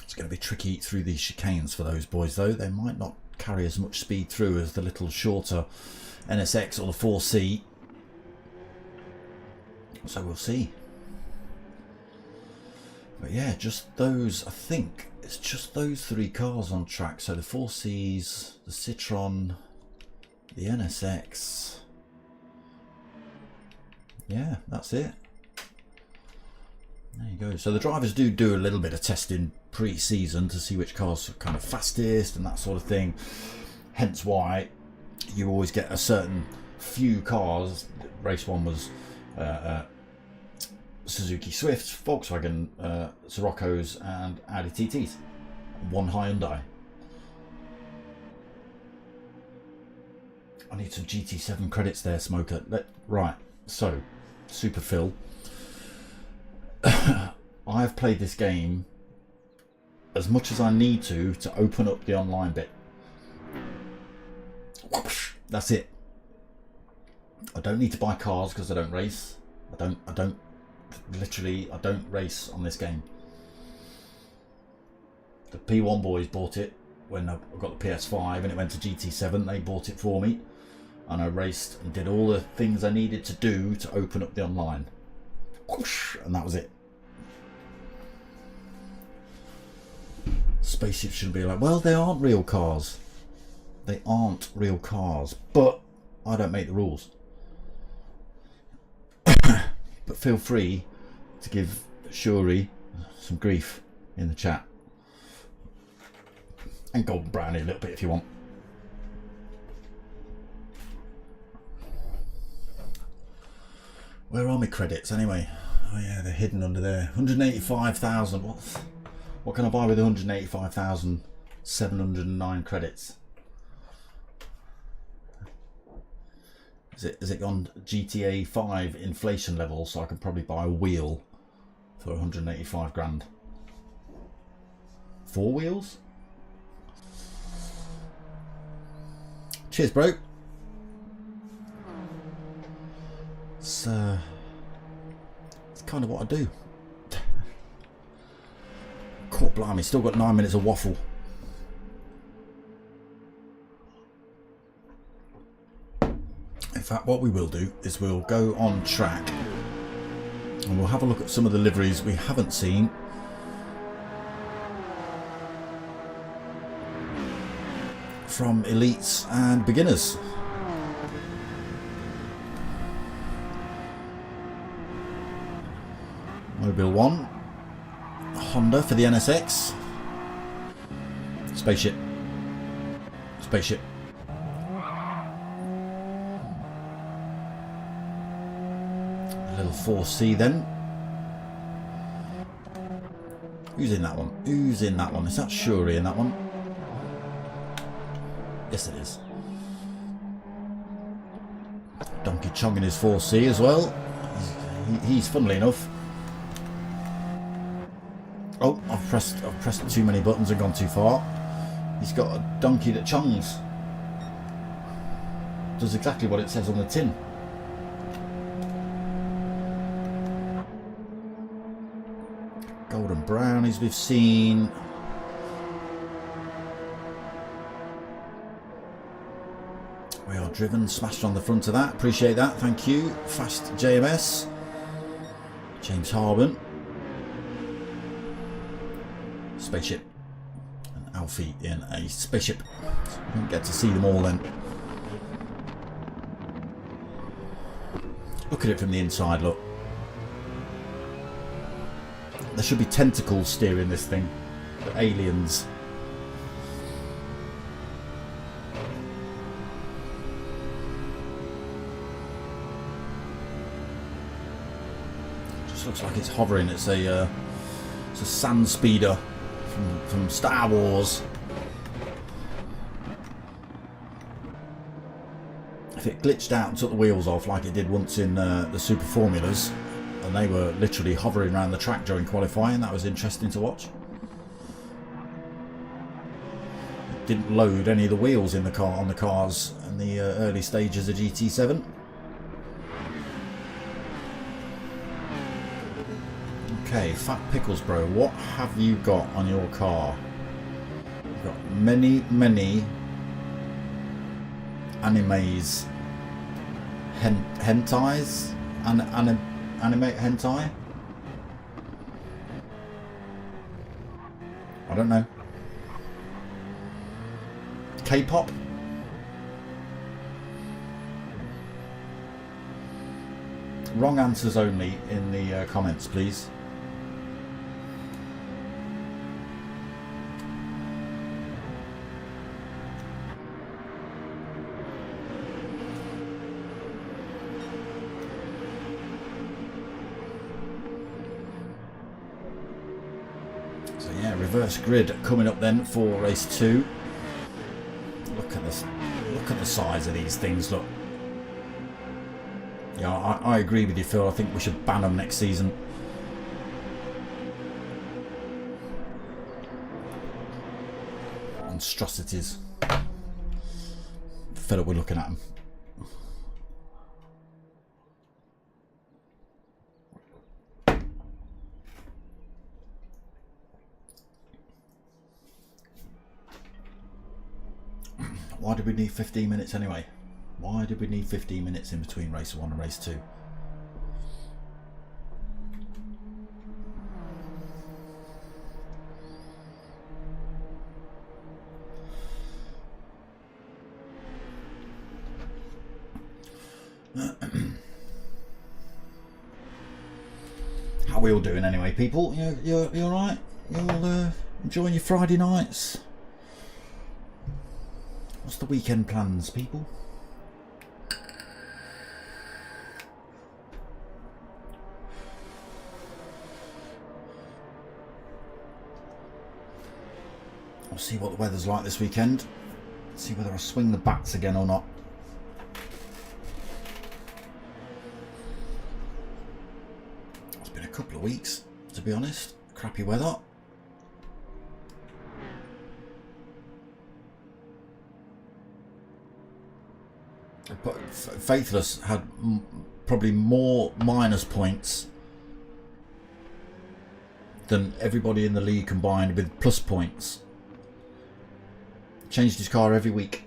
It's going to be tricky through these chicanes for those boys, though. They might not carry as much speed through as the little shorter NSX or the 4C. So we'll see. But yeah, just those, I think it's just those 3 cars on track. So the 4Cs, the Citroen, the NSX. Yeah, that's it. There you go. So the drivers do a little bit of testing pre-season to see which cars are kind of fastest and that sort of thing. Hence why you always get a certain few cars. Race 1 was Suzuki Swifts, Volkswagen Siroccos and Audi TTs. 1 Hyundai. I need some GT7 credits there, Smoker. Right, so Super Phil. I've played this game as much as I need to open up the online bit. That's it. I don't need to buy cars because I don't race. I don't race on this game. The P1 boys bought it when I got the PS5 and it went to GT7. They bought it for me and I raced and did all the things I needed to do to open up the online. And that was it. Spaceships should be like, well, they aren't real cars. They aren't real cars, but I don't make the rules. But feel free to give Shuri some grief in the chat. And Golden Brownie a little bit if you want. Where are my credits anyway? Oh yeah, they're hidden under there. 185,000. What can I buy with 185,709 credits? Is it on GTA 5 inflation level, so I can probably buy a wheel for 185 grand? 4 wheels? Cheers, bro. It's kind of what I do. Cool, blimey, still got 9 minutes of waffle. In fact, what we will do is we'll go on track and we'll have a look at some of the liveries we haven't seen. From elites and beginners. Mobile 1. Honda for the NSX. Spaceship. Spaceship. little 4C then. Who's in that one? Who's in that one? Is that Shuri in that one? Yes, it is. Donkey Chong in his 4C as well. He's funnily enough. Oh, I've pressed too many buttons and gone too far. He's got a donkey that chongs. Does exactly what it says on the tin. Golden brownies we've seen. We are driven, smashed on the front of that. Appreciate that, thank you. Fast JMS. James Harben. Spaceship. And Alfie in a spaceship. So we didn't get to see them all then. Look at it from the inside, look. There should be tentacles steering this thing. The aliens. Just looks like it's hovering. It's a sand speeder from Star Wars. If it glitched out and took the wheels off like it did once in the Super Formulas, and they were literally hovering around the track during qualifying, that was interesting to watch. It didn't load any of the wheels in the car on the cars in the early stages of GT7. Okay, Fat Pickles Bro, what have you got on your car? You've got many animes, hentais, anime hentai. I don't know. K-pop. Wrong answers only in the comments, please. Reverse grid coming up then for race 2. Look at this. Look at the size of these things. Look. Yeah, I agree with you, Phil. I think we should ban them next season. Monstrosities. Fed up with looking at them. Why did we need 15 minutes anyway? Why did we need 15 minutes in between race 1 and race 2? How are we all doing anyway, people? You're all right? You all enjoying your Friday nights? What's the weekend plans, people? I'll see what the weather's like this weekend. See whether I swing the bats again or not. It's been a couple of weeks, to be honest. Crappy weather. But Faithless had probably more minus points than everybody in the league combined with plus points. Changed his car every week,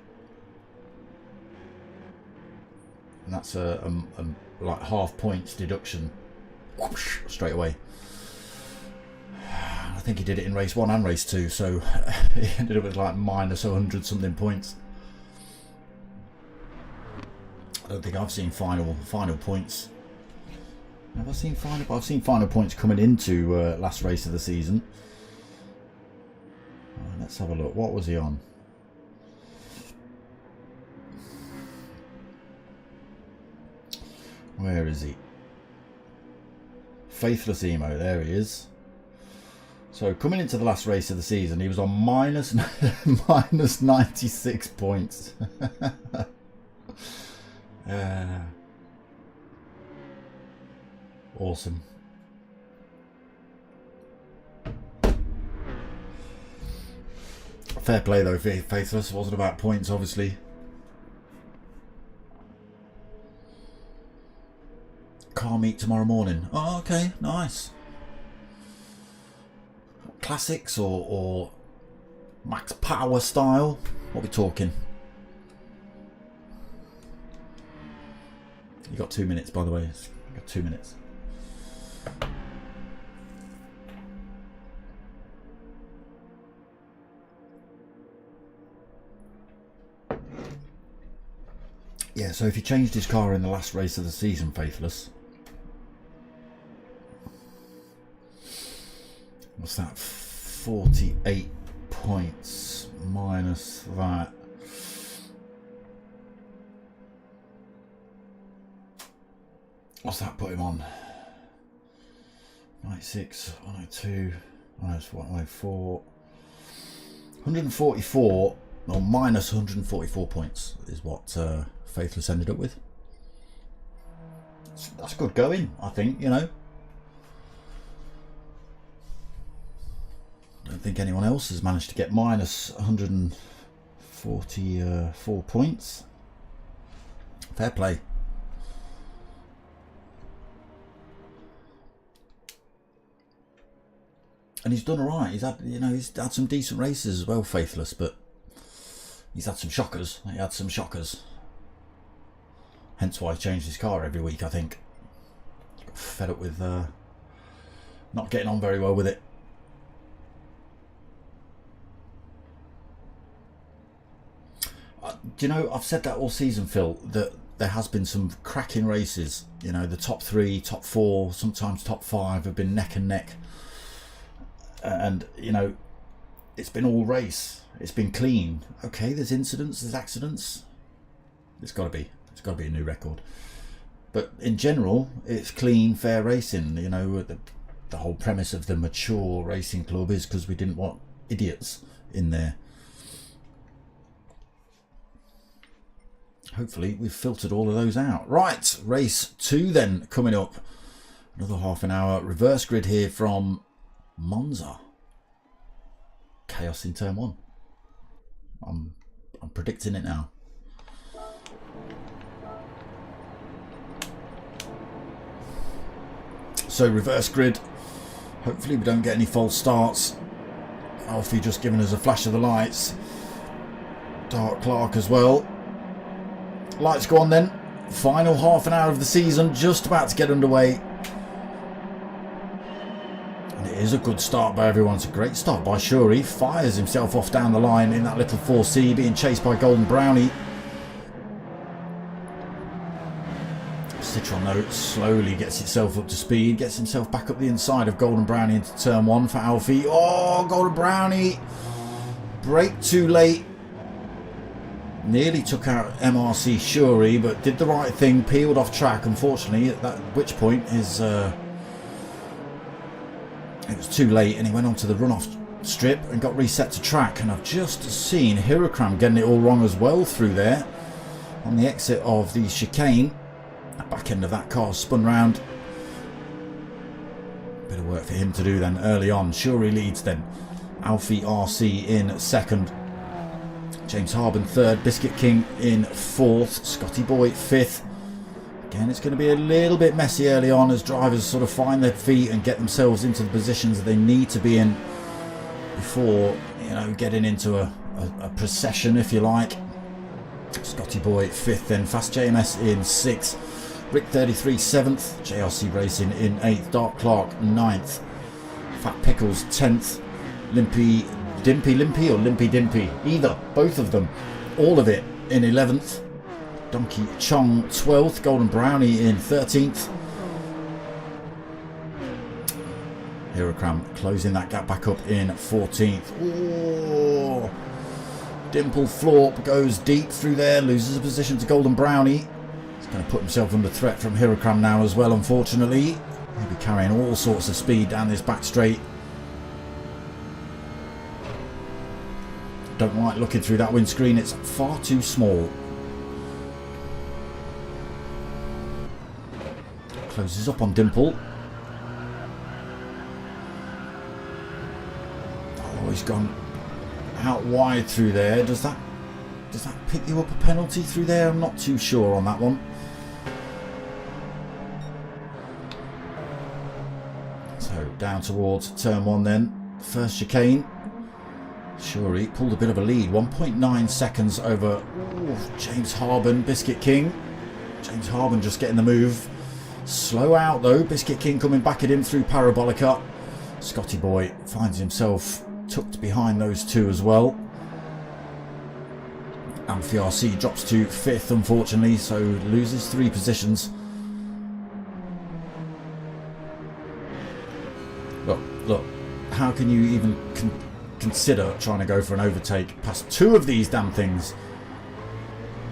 and that's a like half points deduction whoosh, straight away. I think he did it in race 1 and race 2, so he ended up with like minus 100 something points. I don't think I've seen final points. Have I seen final? I've seen final points coming into last race of the season. Let's have a look. What was he on? Where is he? Faithless Emo, there he is. So coming into the last race of the season, he was on minus 96 points. Awesome. Fair play though, Faithless. It wasn't about points, obviously. Car meet tomorrow morning. Oh, okay, nice. Classics or max power style? What are we talking? You got 2 minutes, by the way. You got 2 minutes. Yeah, so if he changed his car in the last race of the season, Faithless, what's that? 48 points minus that. What's that put him on? 96, 102, 104, 144, or minus 144 points is what Faithless ended up with. That's good going, I think, you know. Don't think anyone else has managed to get minus 144 points. Fair play. And he's done alright. He's had, you know, he's had some decent races as well, Faithless, but he's had some shockers. He had some shockers. Hence why he changed his car every week, I think. Got fed up with not getting on very well with it. Do you know, I've said that all season, Phil, that there has been some cracking races. You know, the top 3, top 4, sometimes top 5 have been neck and neck. And, you know, it's been all race. It's been clean. Okay, there's incidents, there's accidents. It's got to be a new record. But in general, it's clean, fair racing. You know, the whole premise of the mature racing club is because we didn't want idiots in there. Hopefully we've filtered all of those out. Right, race 2 then coming up. Another half an hour. Reverse grid here from Monza. Chaos in turn 1. I'm predicting it now. So reverse grid. Hopefully we don't get any false starts. Alfie just giving us a flash of the lights. Dark Clark as well. Lights go on then. Final half an hour of the season just about to get underway. And it is a good start by everyone. It's a great start by Shuri. Fires himself off down the line in that little 4C, being chased by Golden Brownie. Citron though slowly gets itself up to speed, gets himself back up the inside of Golden Brownie into turn 1 for Alfie. Oh, Golden Brownie! Brake too late. Nearly took out MRC Shuri, but did the right thing, peeled off track, unfortunately, at which point his it was too late and he went onto the runoff strip and got reset to track. And I've just seen Hirokram getting it all wrong as well through there on the exit of the chicane. The back end of that car spun round. Bit of work for him to do then early on. Shuri leads then. Alfie RC in second. James Harbin third, Biscuit King in fourth, Scotty Boy fifth. Again, it's going to be a little bit messy early on as drivers sort of find their feet and get themselves into the positions that they need to be in before, you know, getting into a procession, if you like. Scotty Boy fifth, then Fast JMS in sixth, Rick 33 seventh, JRC Racing in eighth, Dark Clark ninth, Fat Pickles 10th, Limpy Dimpy or Limpy Dimpy, either, both of them, all of it in 11th, Donkey Chong 12th, Golden Brownie in 13th, Hirokram closing that gap back up in 14th. Oh, Dimple Florp goes deep through there, loses a position to Golden Brownie. He's going to put himself under threat from Hirokram now as well, unfortunately. He'll be carrying all sorts of speed down this back straight. Don't like looking through that windscreen, it's far too small. Closes up on Dimple. Oh, he's gone out wide through there. Does that pick you up a penalty through there? I'm not too sure on that one. So down towards turn 1 then. First chicane. Shuri pulled a bit of a lead. 1.9 seconds over James Harben, Biscuit King. James Harben just getting the move. Slow out though. Biscuit King coming back at him through Parabolica. Scotty Boy finds himself tucked behind those two as well. MRC drops to 5th unfortunately, so loses 3 positions. Look, how can you even consider trying to go for an overtake past 2 of these damn things?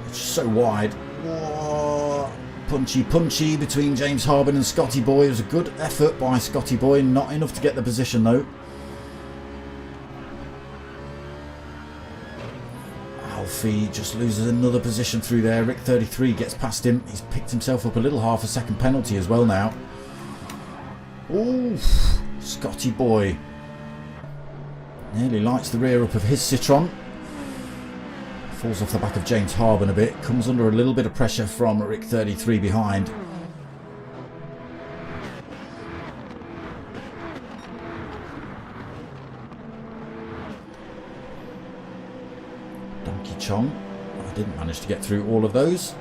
It's so wide. Whoa. Punchy between James Harben and Scotty Boy. It was a good effort by Scotty Boy, not enough to get the position though. Alfie just loses another position through there. Rick 33 gets past him. He's picked himself up a little half a second penalty as well now. Ooh, Scotty Boy nearly lights the rear up of his Citroen. Falls off the back of James Harben a bit. Comes under a little bit of pressure from Rick 33 behind. Donkey Chong. I didn't manage to get through all of those.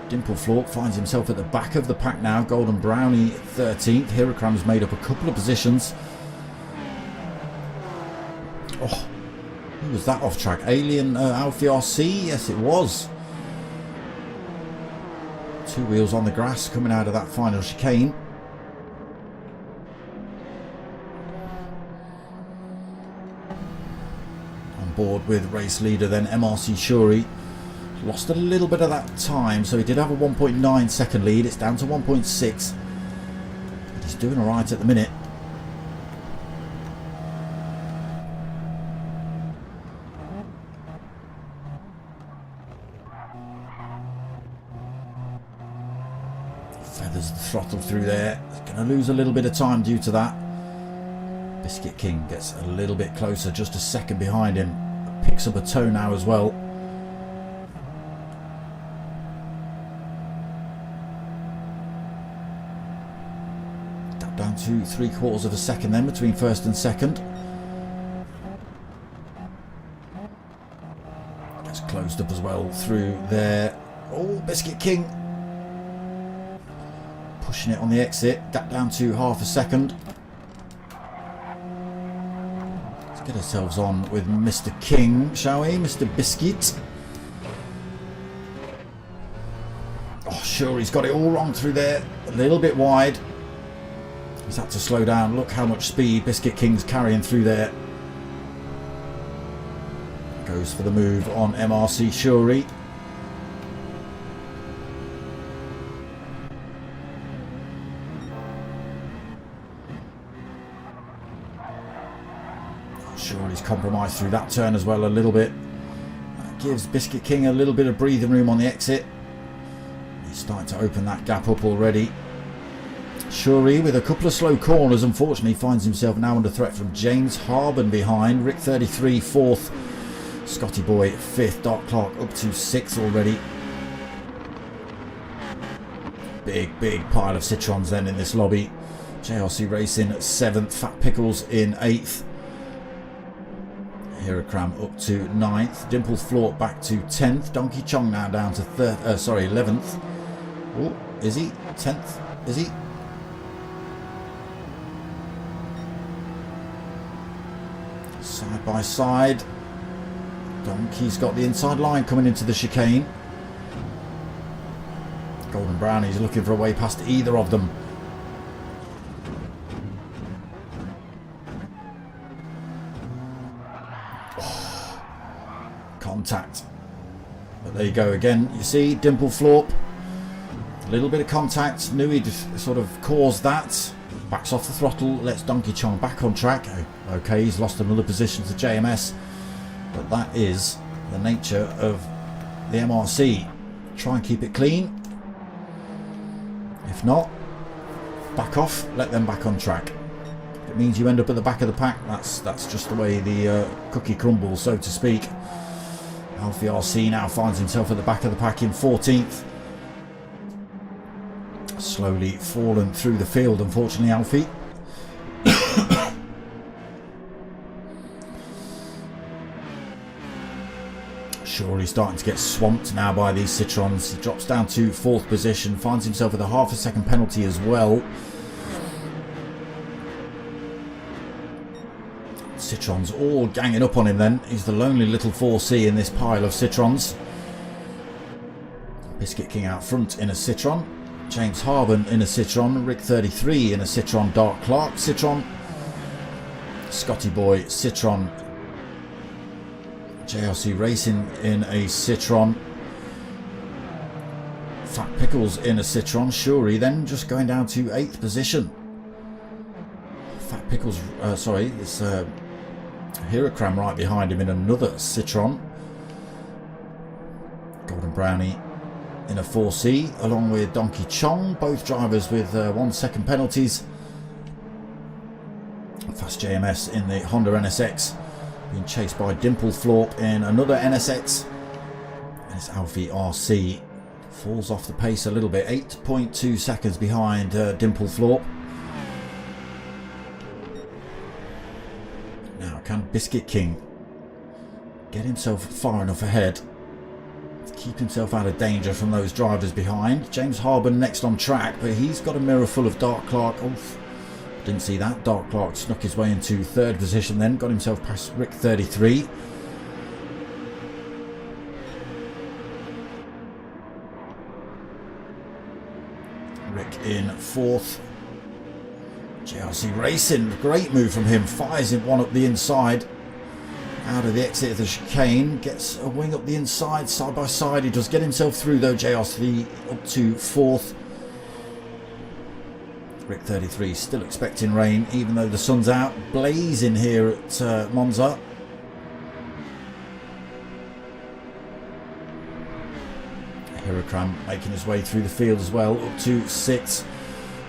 Dimple Florp finds himself at the back of the pack now. Golden Brownie 13th. Hirokram's made up a couple of positions. Oh, who was that off track? Alien Alfie RC? Yes, it was. 2 wheels on the grass coming out of that final chicane. On board with race leader then MRC Shuri. Lost a little bit of that time, so he did have a 1.9 second lead. It's down to 1.6. But he's doing alright at the minute. Feathers the throttle through there. He's going to lose a little bit of time due to that. Biscuit King gets a little bit closer, just a second behind him. Picks up a toe now as well. Down to 3/4 of a second then between first and second. Gets closed up as well through there. Oh, Biscuit King pushing it on the exit. Gap down to half a second. Let's get ourselves on with Mr. King, shall we? Mr. Biscuit. Oh, sure, he's got it all wrong through there. A little bit wide. He's had to slow down. Look how much speed Biscuit King's carrying through there. Goes for the move on MRC Shuri. Shuri's compromised through that turn as well a little bit. That gives Biscuit King a little bit of breathing room on the exit. He's starting to open that gap up already. Shuri with a couple of slow corners unfortunately finds himself now under threat from James Harben behind. Rick 33 4th. Scotty Boy 5th. Dark Clark up to 6th already. Big pile of Citroens then in this lobby. JRC Racing 7th. Fat Pickles in 8th. Hirokram up to 9th. Dimple Flort back to 10th. Donkey Chong now down to 11th. Oh, is he? 10th? Is he? Side by side. Donkey's got the inside line coming into the chicane. Golden Brownie's looking for a way past either of them. Oh, contact. But there you go again. You see, Dimple Florp. A little bit of contact. Knew he'd sort of caused that. Backs off the throttle, lets Donkey Chong back on track. Okay, he's lost another position to JMS, but that is the nature of the MRC. Try and keep it clean. If not, back off, let them back on track. If it means you end up at the back of the pack, that's just the way the cookie crumbles, so to speak. Alfie RC now finds himself at the back of the pack in 14th. Slowly fallen through the field, unfortunately, Alfie. Sure, he's starting to get swamped now by these Citroens. He drops down to 4th position, finds himself with a half a second penalty as well. Citroens all ganging up on him then. He's the lonely little 4C in this pile of Citroens. Biscuit King out front in a Citron. James Harben in a Citron. Rick 33 in a Citron. Dark Clark Citron. Scotty Boy Citron. JLC Racing in a Citron. Fat Pickles in a Citron. Shuri then just going down to 8th position. Fat Pickles, sorry, it's Hirokram right behind him in another Citron. Golden Brownie in a 4C along with Donkey Chong, both drivers with 1 second penalties. Fast JMS in the Honda NSX, being chased by Dimple Florp in another NSX. And it's Alfie RC, falls off the pace a little bit, 8.2 seconds behind Dimple Florp. Now can Biscuit King get himself far enough ahead to keep himself out of danger from those drivers behind? James Harben next on track, but he's got a mirror full of Dark Clark. Oof. Didn't see that. Dark Clark snuck his way into 3rd position then, got himself past Rick 33. Rick in 4th. JRC Racing, great move from him, fires him one up the inside. Out of the exit of the chicane, gets a wing up the inside, side by side. He does get himself through though, JRC up to 4th. Rick 33 still expecting rain, even though the sun's out. Blazing here at Monza. Hirokram making his way through the field as well, up to 6th.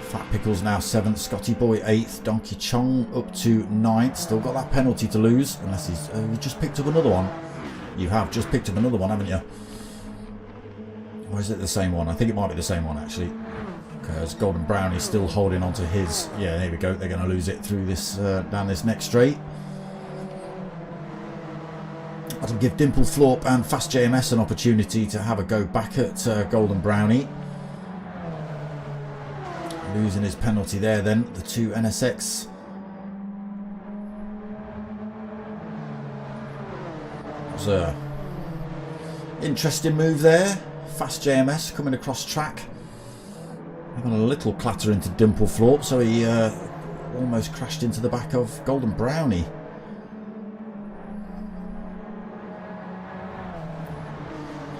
Fat Pickles now 7th, Scotty Boy 8th, Donkey Chong up to 9th. Still got that penalty to lose, unless he's you just picked up another one. You have just picked up another one, haven't you? Or is it the same one? I think it might be the same one actually. Because Golden Brownie's still holding on to his. Yeah, there we go. They're going to lose it through this down this next straight. That'll give Dimple Florp and Fast JMS an opportunity to have a go back at Golden Brownie. Losing his penalty there then, the 2 NSX. That was a interesting move there. Fast JMS coming across track. Having a little clatter into Dimple Florp, so he almost crashed into the back of Golden Brownie.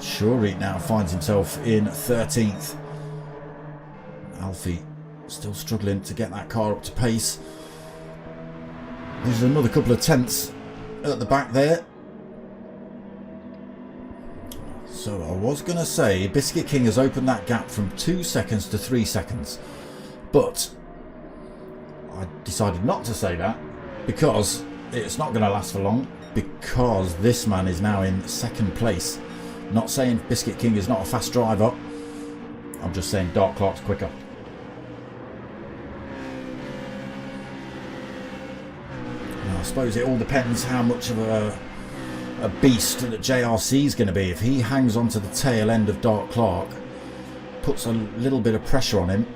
Shuri now finds himself in 13th. Alfie still struggling to get that car up to pace. There's another couple of tenths at the back there. So I was going to say Biscuit King has opened that gap from 2 seconds to 3 seconds. But I decided not to say that because it's not going to last for long, because this man is now in 2nd place. Not saying Biscuit King is not a fast driver. I'm just saying Dark Clark's quicker. I suppose it all depends how much of a beast that JRC is going to be. If he hangs on to the tail end of Dark Clark, puts a little bit of pressure on him,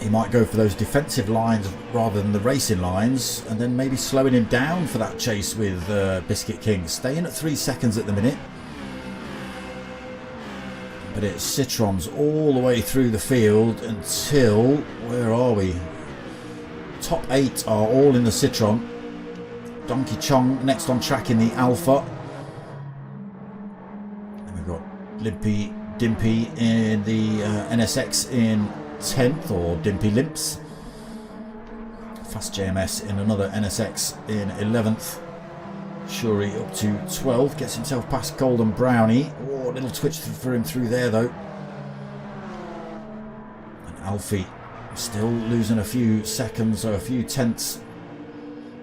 he might go for those defensive lines rather than the racing lines, and then maybe slowing him down for that chase with Biscuit King. Staying at 3 seconds at the minute. But it's Citrons all the way through the field until, where are we? Top 8 are all in the Citron. Donkey Chong next on track in the Alpha. And we've got Limpy Dimpy in the NSX in 10th, or Dimpy Limps. Fast JMS in another NSX in 11th. Shuri up to 12th, gets himself past Golden Brownie. Oh, a little twitch for him through there though. And Alfie still losing a few seconds, or a few tenths.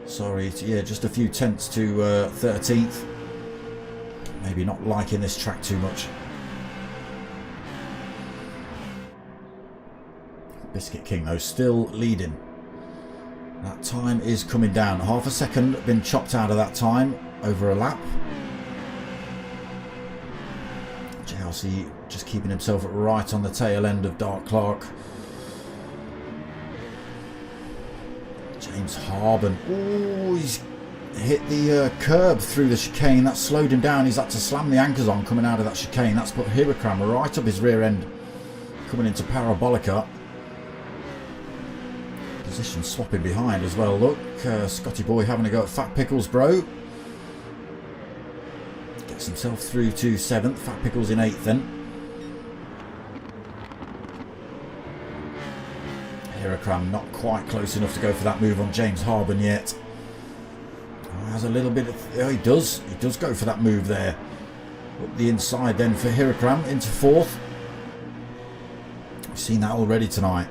Sorry, yeah, just a few tenths to 13th. Maybe not liking this track too much. Biscuit King though still leading. That time is coming down. Half a second been chopped out of that time over a lap. JRC just keeping himself right on the tail end of Dark Clark. James Harben. Oh, he's hit the curb through the chicane. That slowed him down. He's had to slam the anchors on coming out of that chicane. That's put Hirakram right up his rear end coming into Parabolica. Position swapping behind as well. Look, Scotty Boy having a go at Fat Pickles, bro. Gets himself through to 7th. Fat Pickles in 8th then. Hirakram not quite close enough to go for that move on James Harben yet. Oh, has a little bit of... Oh, he does go for that move there. Up the inside then for Hirakram into 4th. We've seen that already tonight.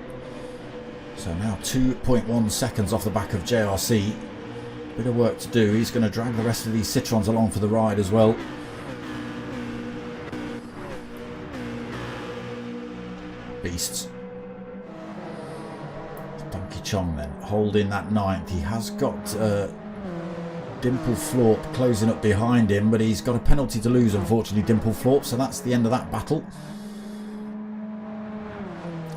So now 2.1 seconds off the back of JRC. Bit of work to do. He's going to drag the rest of these Citrons along for the ride as well. Beasts. Donkey Chong then holding that 9th. He has got Dimple Florp closing up behind him, but he's got a penalty to lose, unfortunately, Dimple Florp. So that's the end of that battle.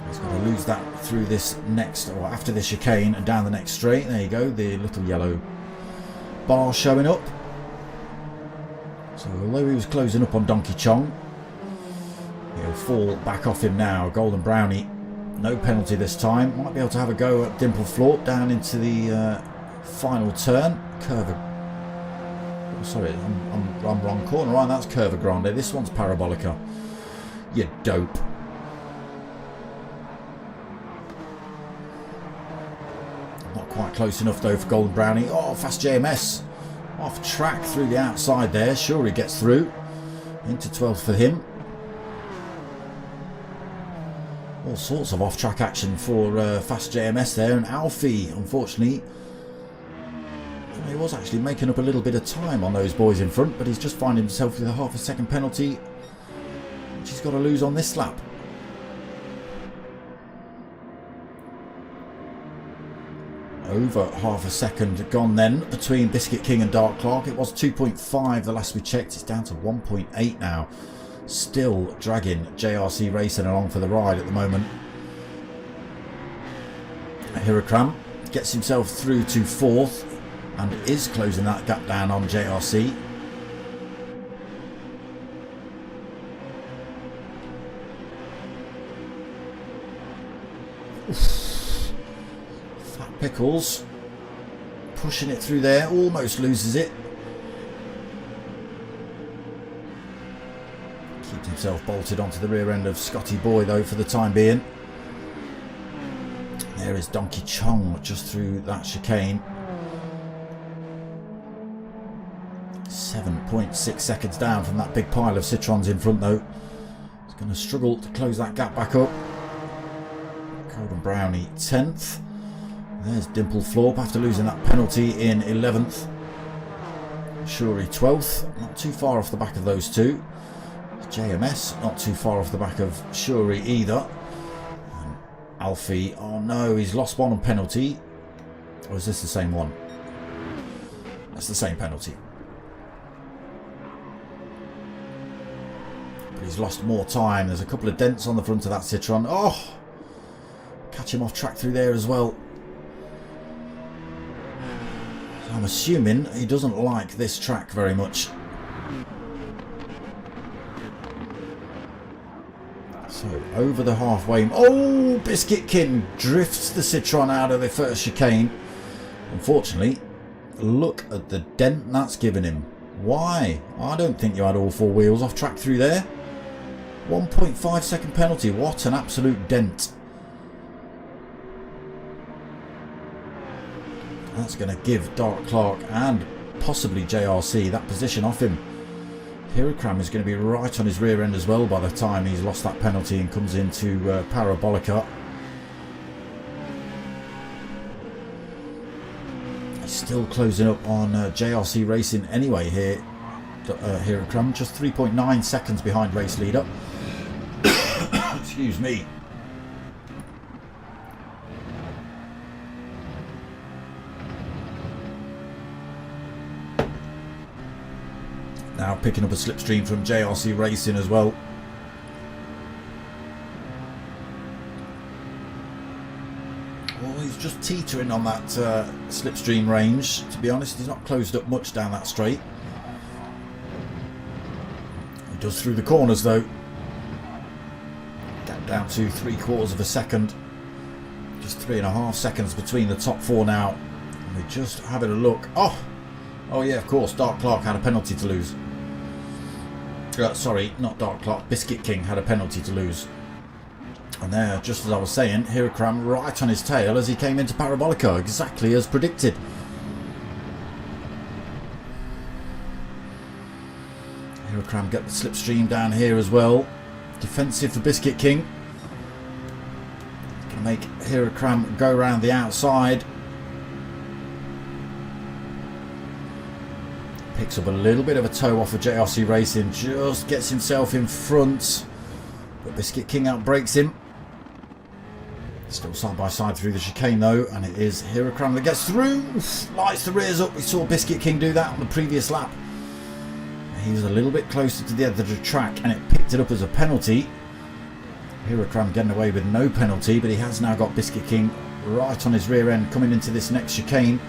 He's got to lose that through this next, or after this chicane and down the next straight. There you go, the little yellow bar showing up. So although he was closing up on Donkey Chong, he'll fall back off him now. Golden Brownie, no penalty this time. Might be able to have a go at Dimple Florp down into the final turn. Sorry, I'm wrong corner. Right, that's Curva Grande. This one's Parabolica. You dope. Quite close enough though for Golden Brownie. Oh, fast JMS off track through the outside there. Sure, he gets through into 12th for him. All sorts of off track action for fast JMS there. And Alfie, unfortunately, he was actually making up a little bit of time on those boys in front, but he's just finding himself with a half a second penalty, which he's got to lose on this lap. Over half a second gone then between Biscuit King and Dark Clark. It was 2.5 the last we checked. It's down to 1.8 now. Still dragging JRC Racing along for the ride at the moment. Hirakram gets himself through to 4th and is closing that gap down on JRC. Pickles pushing it through there, almost loses it. Keeps himself bolted onto the rear end of Scotty Boy though for the time being. There is Donkey Chong just through that chicane. 7.6 seconds down from that big pile of Citrons in front though. He's going to struggle to close that gap back up. Golden Brownie 10th. There's Dimple Florp after losing that penalty in 11th. Shuri 12th, not too far off the back of those two. JMS not too far off the back of Shuri either. And Alfie, oh no, he's lost one on penalty. Or is this the same one? That's the same penalty. But he's lost more time. There's a couple of dents on the front of that Citron. Oh! Catch him off track through there as well. I'm assuming he doesn't like this track very much. So over the halfway. Oh, Biscuit King drifts the Citron out of the first chicane. Unfortunately, look at the dent that's given him. Why? I don't think you had all four wheels off track through there. 1.5 second penalty. What an absolute dent. That's going to give Dark Clark and possibly JRC that position off him. Hirakram is going to be right on his rear end as well by the time he's lost that penalty and comes into Parabolica. He's still closing up on JRC Racing anyway here. Hirakram just 3.9 seconds behind race leader. Excuse me. Now picking up a slipstream from JRC Racing as well. Well, he's just teetering on that slipstream range. To be honest, he's not closed up much down that straight. He does through the corners though. Gap down to 3/4 of a second. Just 3.5 seconds between the top four now. And we're just having a look. Oh yeah, of course, Dark Clark had a penalty to lose. Sorry, not Dark Clark. Biscuit King had a penalty to lose. And there, just as I was saying, Hirakram right on his tail as he came into Parabolica, exactly as predicted. Hirakram get the slipstream down here as well. Defensive for Biscuit King. Going to make Hirakram go around the outside. Picks up a little bit of a toe off of JRC Racing, just gets himself in front, but Biscuit King outbreaks him. Still side by side through the chicane though, and it is Hirakram that gets through, lights the rears up. We saw Biscuit King do that on the previous lap. He was a little bit closer to the edge of the track and it picked it up as a penalty. Hirakram getting away with no penalty, but he has now got Biscuit King right on his rear end coming into this next chicane.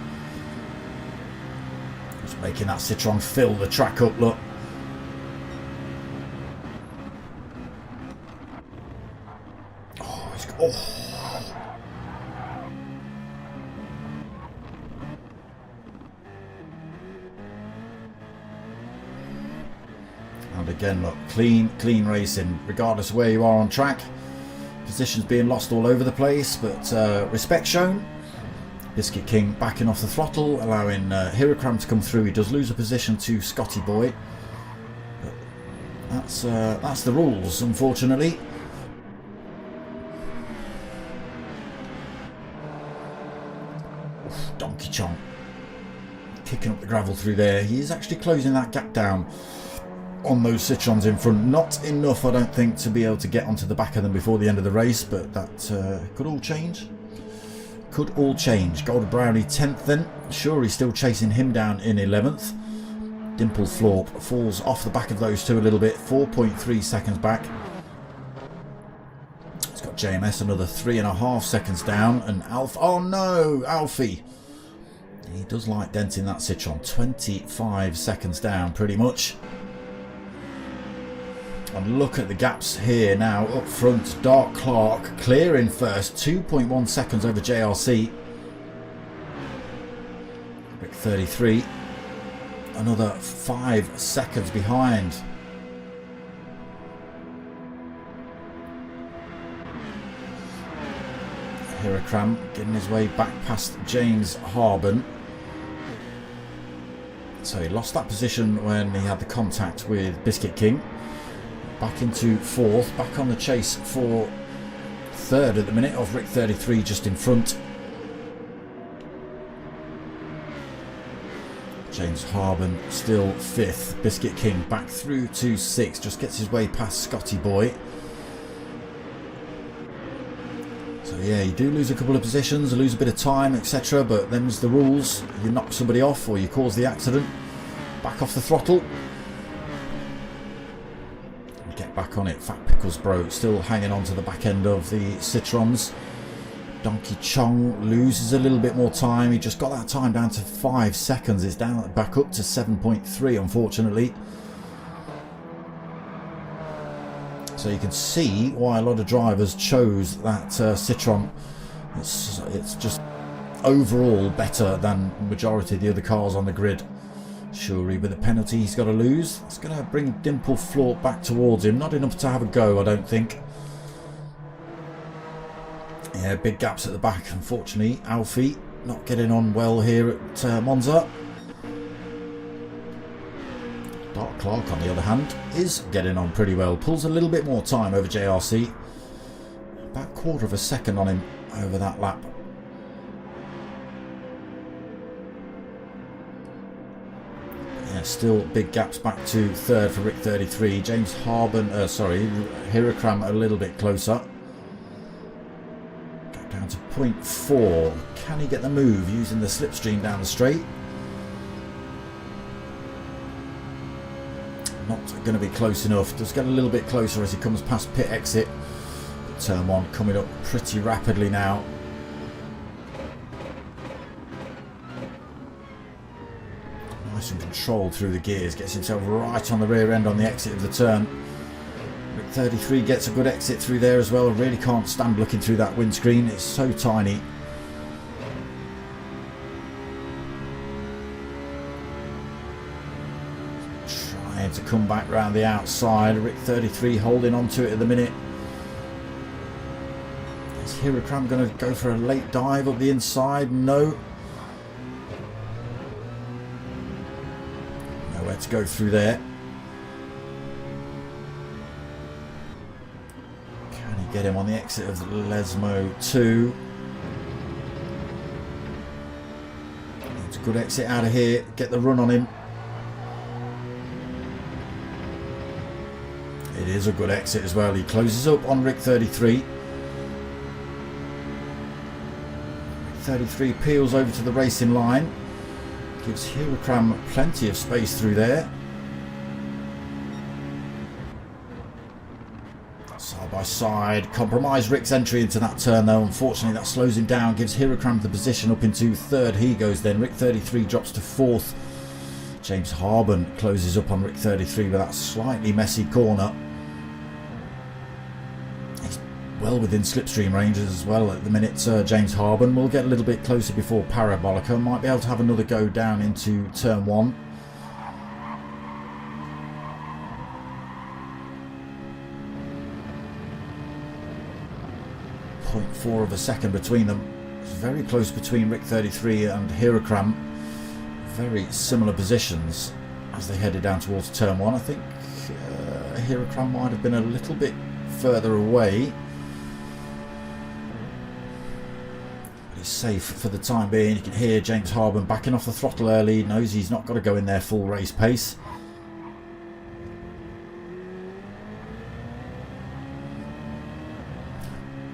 Making that Citroen fill the track up, look. And again, look, clean racing, regardless of where you are on track. Positions being lost all over the place, but respect shown. Biscuit King backing off the throttle, allowing Hirakram to come through. He does lose a position to Scotty Boy, but that's the rules, unfortunately. Donkey Chong kicking up the gravel through there. He is actually closing that gap down on those Citroens in front. Not enough, I don't think, to be able to get onto the back of them before the end of the race, but that could all change. Could all change. Golden Brownie 10th then. Sure, he's still chasing him down in 11th. Dimple Florp falls off the back of those two a little bit. 4.3 seconds back. It's got JMS another 3.5 seconds down. And oh no, Alfie. He does like denting that Citroen. 25 seconds down pretty much. And look at the gaps here now up front. Dark Clark clearing first, 2.1 seconds over JRC. Rick 33, another 5 seconds behind. Hirakram getting his way back past James Harben. So he lost that position when he had the contact with Biscuit King. Back into 4th, back on the chase for 3rd at the minute of Rick 33 just in front. James Harben still 5th. Biscuit King back through to 6th, just gets his way past Scotty Boy. So yeah, you do lose a couple of positions, lose a bit of time, etc. But them's the rules. You knock somebody off or you cause the accident. Back off the throttle. Get back on it. Fat Pickles Bro still hanging on to the back end of the Citroens. Donkey Chong loses a little bit more time. He just got that time down to 5 seconds. It's down back up to 7.3 unfortunately. So you can see why a lot of drivers chose that Citroen. It's just overall better than the majority of the other cars on the grid. Shuri with the penalty he's got to lose. It's going to bring Dimple Florp back towards him. Not enough to have a go, I don't think. Yeah, big gaps at the back, unfortunately. Alfie not getting on well here at Monza. Dark Clark, on the other hand, is getting on pretty well. Pulls a little bit more time over JRC. About a quarter of a second on him over that lap. Yeah, still big gaps back to third for Rick 33. James Harben, Hirakram a little bit closer. Got down to 0.4. Can he get the move using the slipstream down the straight? Not going to be close enough. Does get a little bit closer as he comes past pit exit. Turn 1 coming up pretty rapidly now. Nice and controlled through the gears. Gets himself right on the rear end on the exit of the turn. Rick 33 gets a good exit through there as well. Really can't stand looking through that windscreen. It's so tiny. To come back round the outside. Rick 33 holding on to it at the minute. Is Hirakram going to go for a late dive up the inside? No. Nowhere to go through there. Can he get him on the exit of Lesmo 2? It's a good exit out of here. Get the run on him. It is a good exit as well. He closes up on Rick 33. Rick 33 peels over to the racing line. Gives Hirakram plenty of space through there. Side by side. Compromise Rick's entry into that turn though. Unfortunately that slows him down. Gives Hirakram the position up into third. He goes then. Rick 33 drops to fourth. James Harben closes up on Rick 33 with that slightly messy corner. Well within slipstream ranges as well at the minute. James Harben will get a little bit closer before Parabolica. Might be able to have another go down into turn 1. .4 of a second between them. It's very close between Rick 33 and Hirakram. Very similar positions as they headed down towards turn 1. I think Hirakram might have been a little bit further away. Safe for the time being. You can hear James Harben backing off the throttle early. Knows he's not got to go in there full race pace.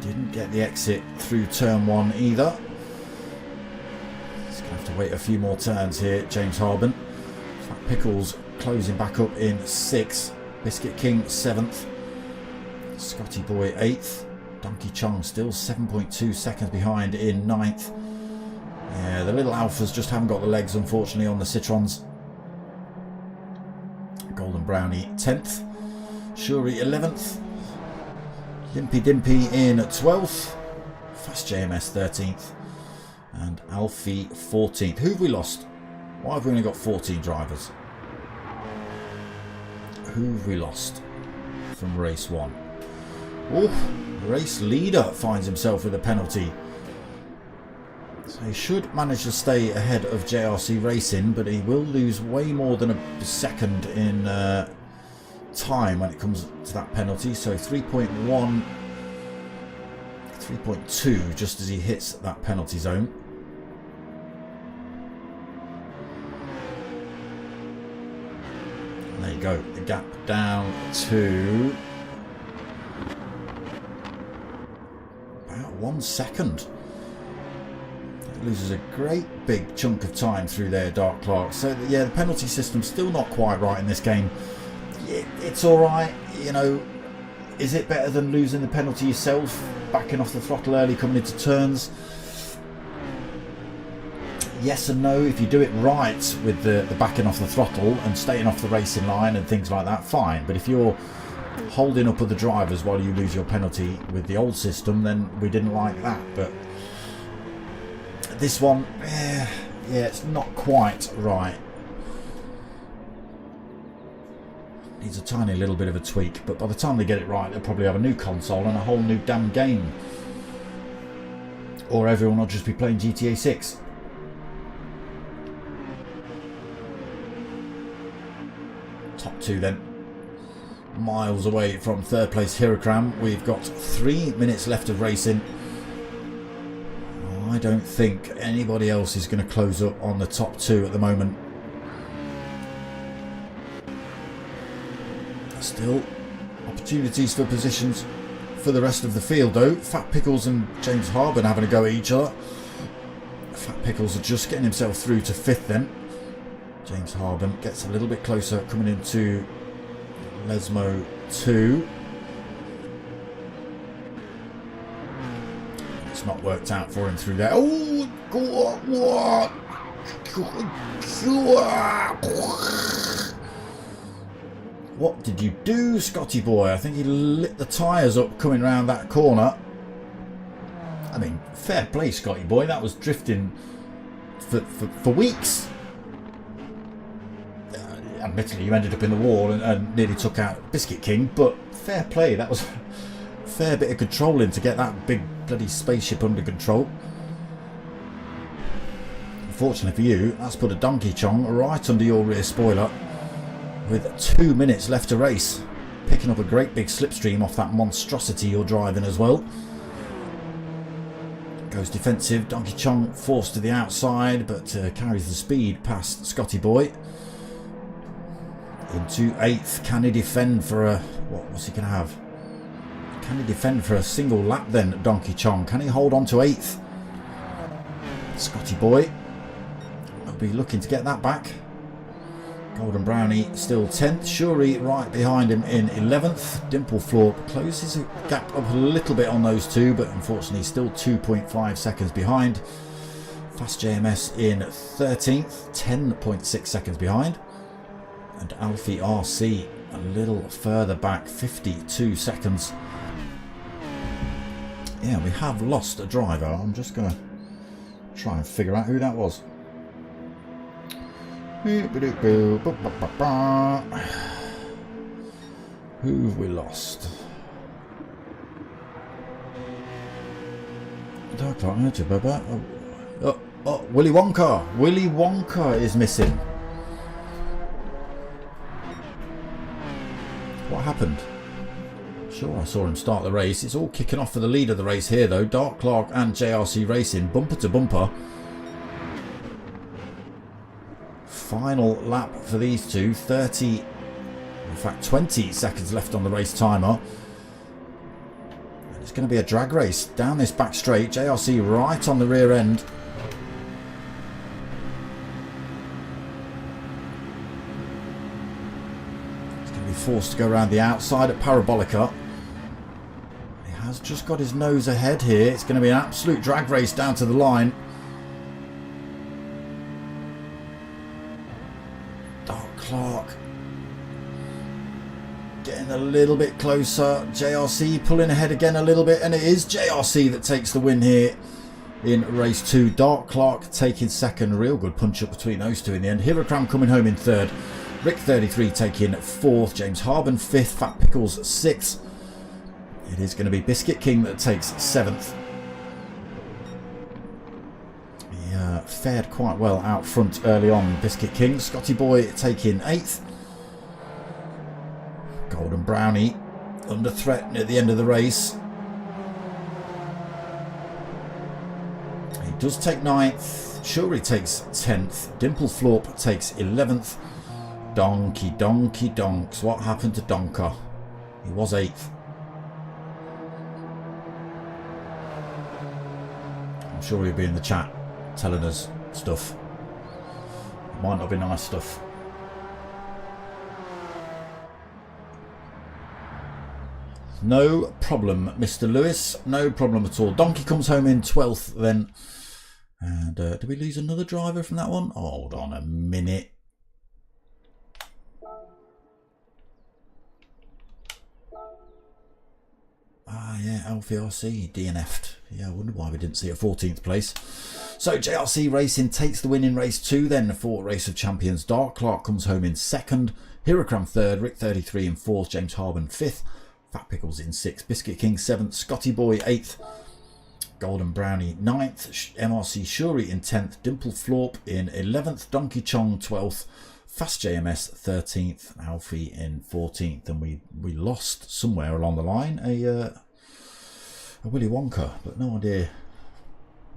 Didn't get the exit through turn 1 either. He's going to have to wait a few more turns here, James Harben. Fat Pickles closing back up in 6th. Biscuit King 7th. Scotty Boy 8th. Donkey Chong still 7.2 seconds behind in 9th. Yeah, the little Alphas just haven't got the legs, unfortunately, on the Citrons. Golden Brownie 10th. Shuri 11th. Limpy Dimpy in 12th. Fast JMS 13th. And Alfie 14th. Who have we lost? Why have we only got 14 drivers? Who have we lost from race 1? Oh, race leader finds himself with a penalty. So he should manage to stay ahead of JRC Racing, but he will lose way more than a second in time when it comes to that penalty. So 3.1, 3.2 just as he hits that penalty zone. And there you go, the gap down to 1 second. It loses a great big chunk of time through there, Dark Clark. So yeah, the penalty system's still not quite right in this game. It's alright, you know. Is it better than losing the penalty yourself, backing off the throttle early coming into turns? Yes and no. If you do it right with the backing off the throttle and staying off the racing line and things like that, fine. But if you're holding up other drivers while you lose your penalty with the old system, then we didn't like that. But this one, yeah, it's not quite right. Needs a tiny little bit of a tweak, but by the time they get it right, they'll probably have a new console and a whole new damn game. or everyone will just be playing GTA 6. Top 2 then. Miles away from third place Hirakram. We've got 3 minutes left of racing. I don't think anybody else is going to close up on the top 2 at the moment. Still opportunities for positions for the rest of the field though. Fat Pickles and James Harben having a go at each other. Fat Pickles are just getting himself through to 5th then. James Harben gets a little bit closer coming into Lesmo 2. It's not worked out for him through there. Oh, what? What did you do, Scotty boy? I think he lit the tyres up coming round that corner. I mean, fair play, Scotty boy. That was drifting for weeks. Admittedly, you ended up in the wall and nearly took out Biscuit King, but fair play. That was a fair bit of controlling to get that big bloody spaceship under control. Unfortunately for you, that's put a Donkey Chong right under your rear spoiler with 2 minutes left to race. Picking up a great big slipstream off that monstrosity you're driving as well. Goes defensive. Donkey Chong forced to the outside, but carries the speed past Scotty boy. Into 8th. Can he defend for a... what's he going to have? Can he defend for a single lap then, Donkey Chong? Can he hold on to 8th? Scotty boy will be looking to get that back. Golden Brownie still 10th. Shuri right behind him in 11th. Dimple Florp closes the gap up a little bit on those two, but unfortunately still 2.5 seconds behind. Fast JMS in 13th, 10.6 seconds behind. And Alfie RC a little further back, 52 seconds. Yeah, we have lost a driver. I'm just going to try and figure out who that was. Who've we lost? Oh, Willy Wonka. Willy Wonka is missing. What happened? Sure, I saw him start the race. It's all kicking off for the lead of the race here though. Dark Clark and JRC Racing, bumper to bumper. Final lap for these two. 20 seconds left on the race timer. It's going to be a drag race down this back straight. JRC right on the rear end. Forced to go around the outside at Parabolica. He has just got his nose ahead here. It's going to be an absolute drag race down to the line. Dark Clark getting a little bit closer. JRC pulling ahead again a little bit, and it is JRC that takes the win here in race 2. Dark Clark taking second. Real good punch up between those two in the end. Hirakram coming home in 3rd. Rick 33 taking 4th, James Harben 5th, Fat Pickles 6th. It is going to be Biscuit King that takes 7th. He fared quite well out front early on, Biscuit King. Scotty Boy taking 8th. Golden Brownie under threat near the end of the race. He does take 9th. Shuri takes 10th. Dimple Florp takes 11th. Donkey Donks. What happened to Donker? He was 8th. I'm sure he'll be in the chat telling us stuff. It might not be nice stuff. No problem, Mr. Lewis. No problem at all. Donkey comes home in 12th then. And did we lose another driver from that one? Hold on a minute. Ah, yeah, Alfie RC DNF'd. Yeah, I wonder why we didn't see a 14th place. So JRC Racing takes the win in race 2 then for Race of Champions. Dark Clark comes home in 2nd. Hirakram 3rd. Rick 33 in 4th. James Harben 5th. Fat Pickles in 6th. Biscuit King 7th. Scotty Boy 8th. Golden Brownie 9th, MRC Shuri in 10th, Dimple Florp in 11th, Donkey Chong 12th, Fast JMS 13th, Alfie in 14th, and we lost somewhere along the line a Willy Wonka, but no idea.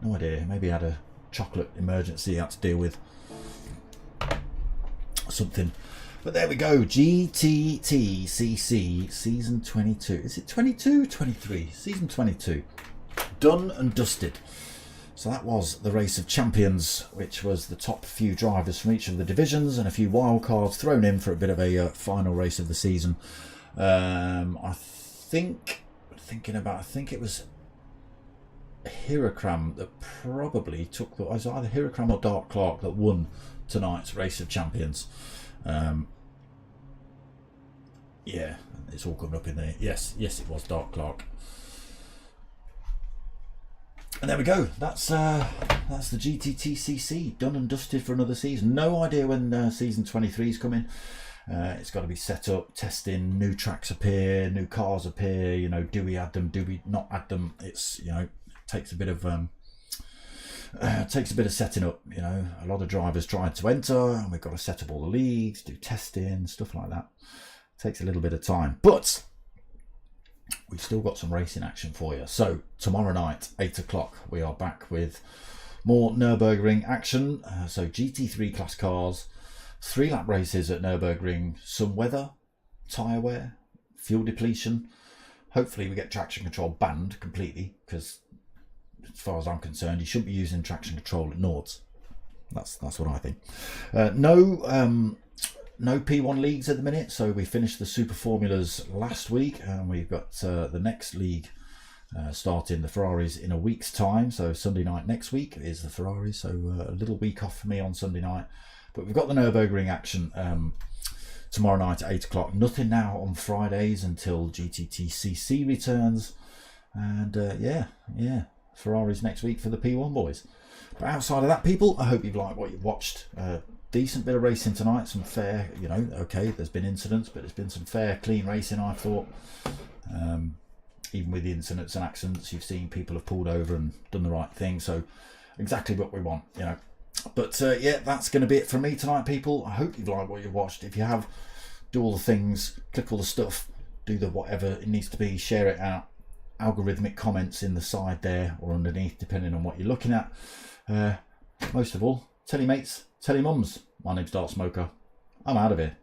Maybe he had a chocolate emergency he had to deal with. Something. But there we go. GTTCC season 22. Is it 22? 23. Season 22. Done and dusted. So that was the Race of Champions, which was the top few drivers from each of the divisions and a few wild cards thrown in for a bit of a final race of the season. I think it was Hirakram that probably took it was either Hirakram or Dark Clark that won tonight's Race of Champions. Yeah, it's all coming up in there. Yes, it was Dark Clark. And there we go. That's the GTTCC done and dusted for another season. No idea when season 23 is coming. It's got to be set up, testing, new tracks appear, new cars appear. You know, do we add them? Do we not add them? It's, you know, takes a bit of setting up. You know, a lot of drivers tried to enter, and we've got to set up all the leagues, do testing, stuff like that. Takes a little bit of time, but we've still got some racing action for you. So tomorrow night, 8 o'clock, we are back with more Nürburgring action. So GT3 class cars, 3-lap races at Nürburgring, some weather, tyre wear, fuel depletion. Hopefully we get traction control banned completely, because as far as I'm concerned, you shouldn't be using traction control at Nords. That's what I think. No P1 leagues at the minute, so we finished the Super Formulas last week, and we've got the next league starting, the Ferraris, in a week's time. So Sunday night next week is the Ferraris, so a little week off for me on Sunday night. But we've got the Nürburgring action tomorrow night at 8 o'clock. Nothing now on Fridays until GTTCC returns, and yeah, Ferraris next week for the P1 boys. But outside of that, people, I hope you've liked what you've watched. Decent bit of racing tonight, some fair, you know, okay, there's been incidents, but it's been some fair, clean racing, I thought. Even with the incidents and accidents, you've seen people have pulled over and done the right thing, so exactly what we want, you know. But yeah, that's going to be it from me tonight, people. I hope you've liked what you've watched. If you have, do all the things, click all the stuff, do the whatever it needs to be, share it out, algorithmic comments in the side there or underneath, depending on what you're looking at. Most of all, tell your mates, tell your mums. My name's Dark Smoker. I'm out of here.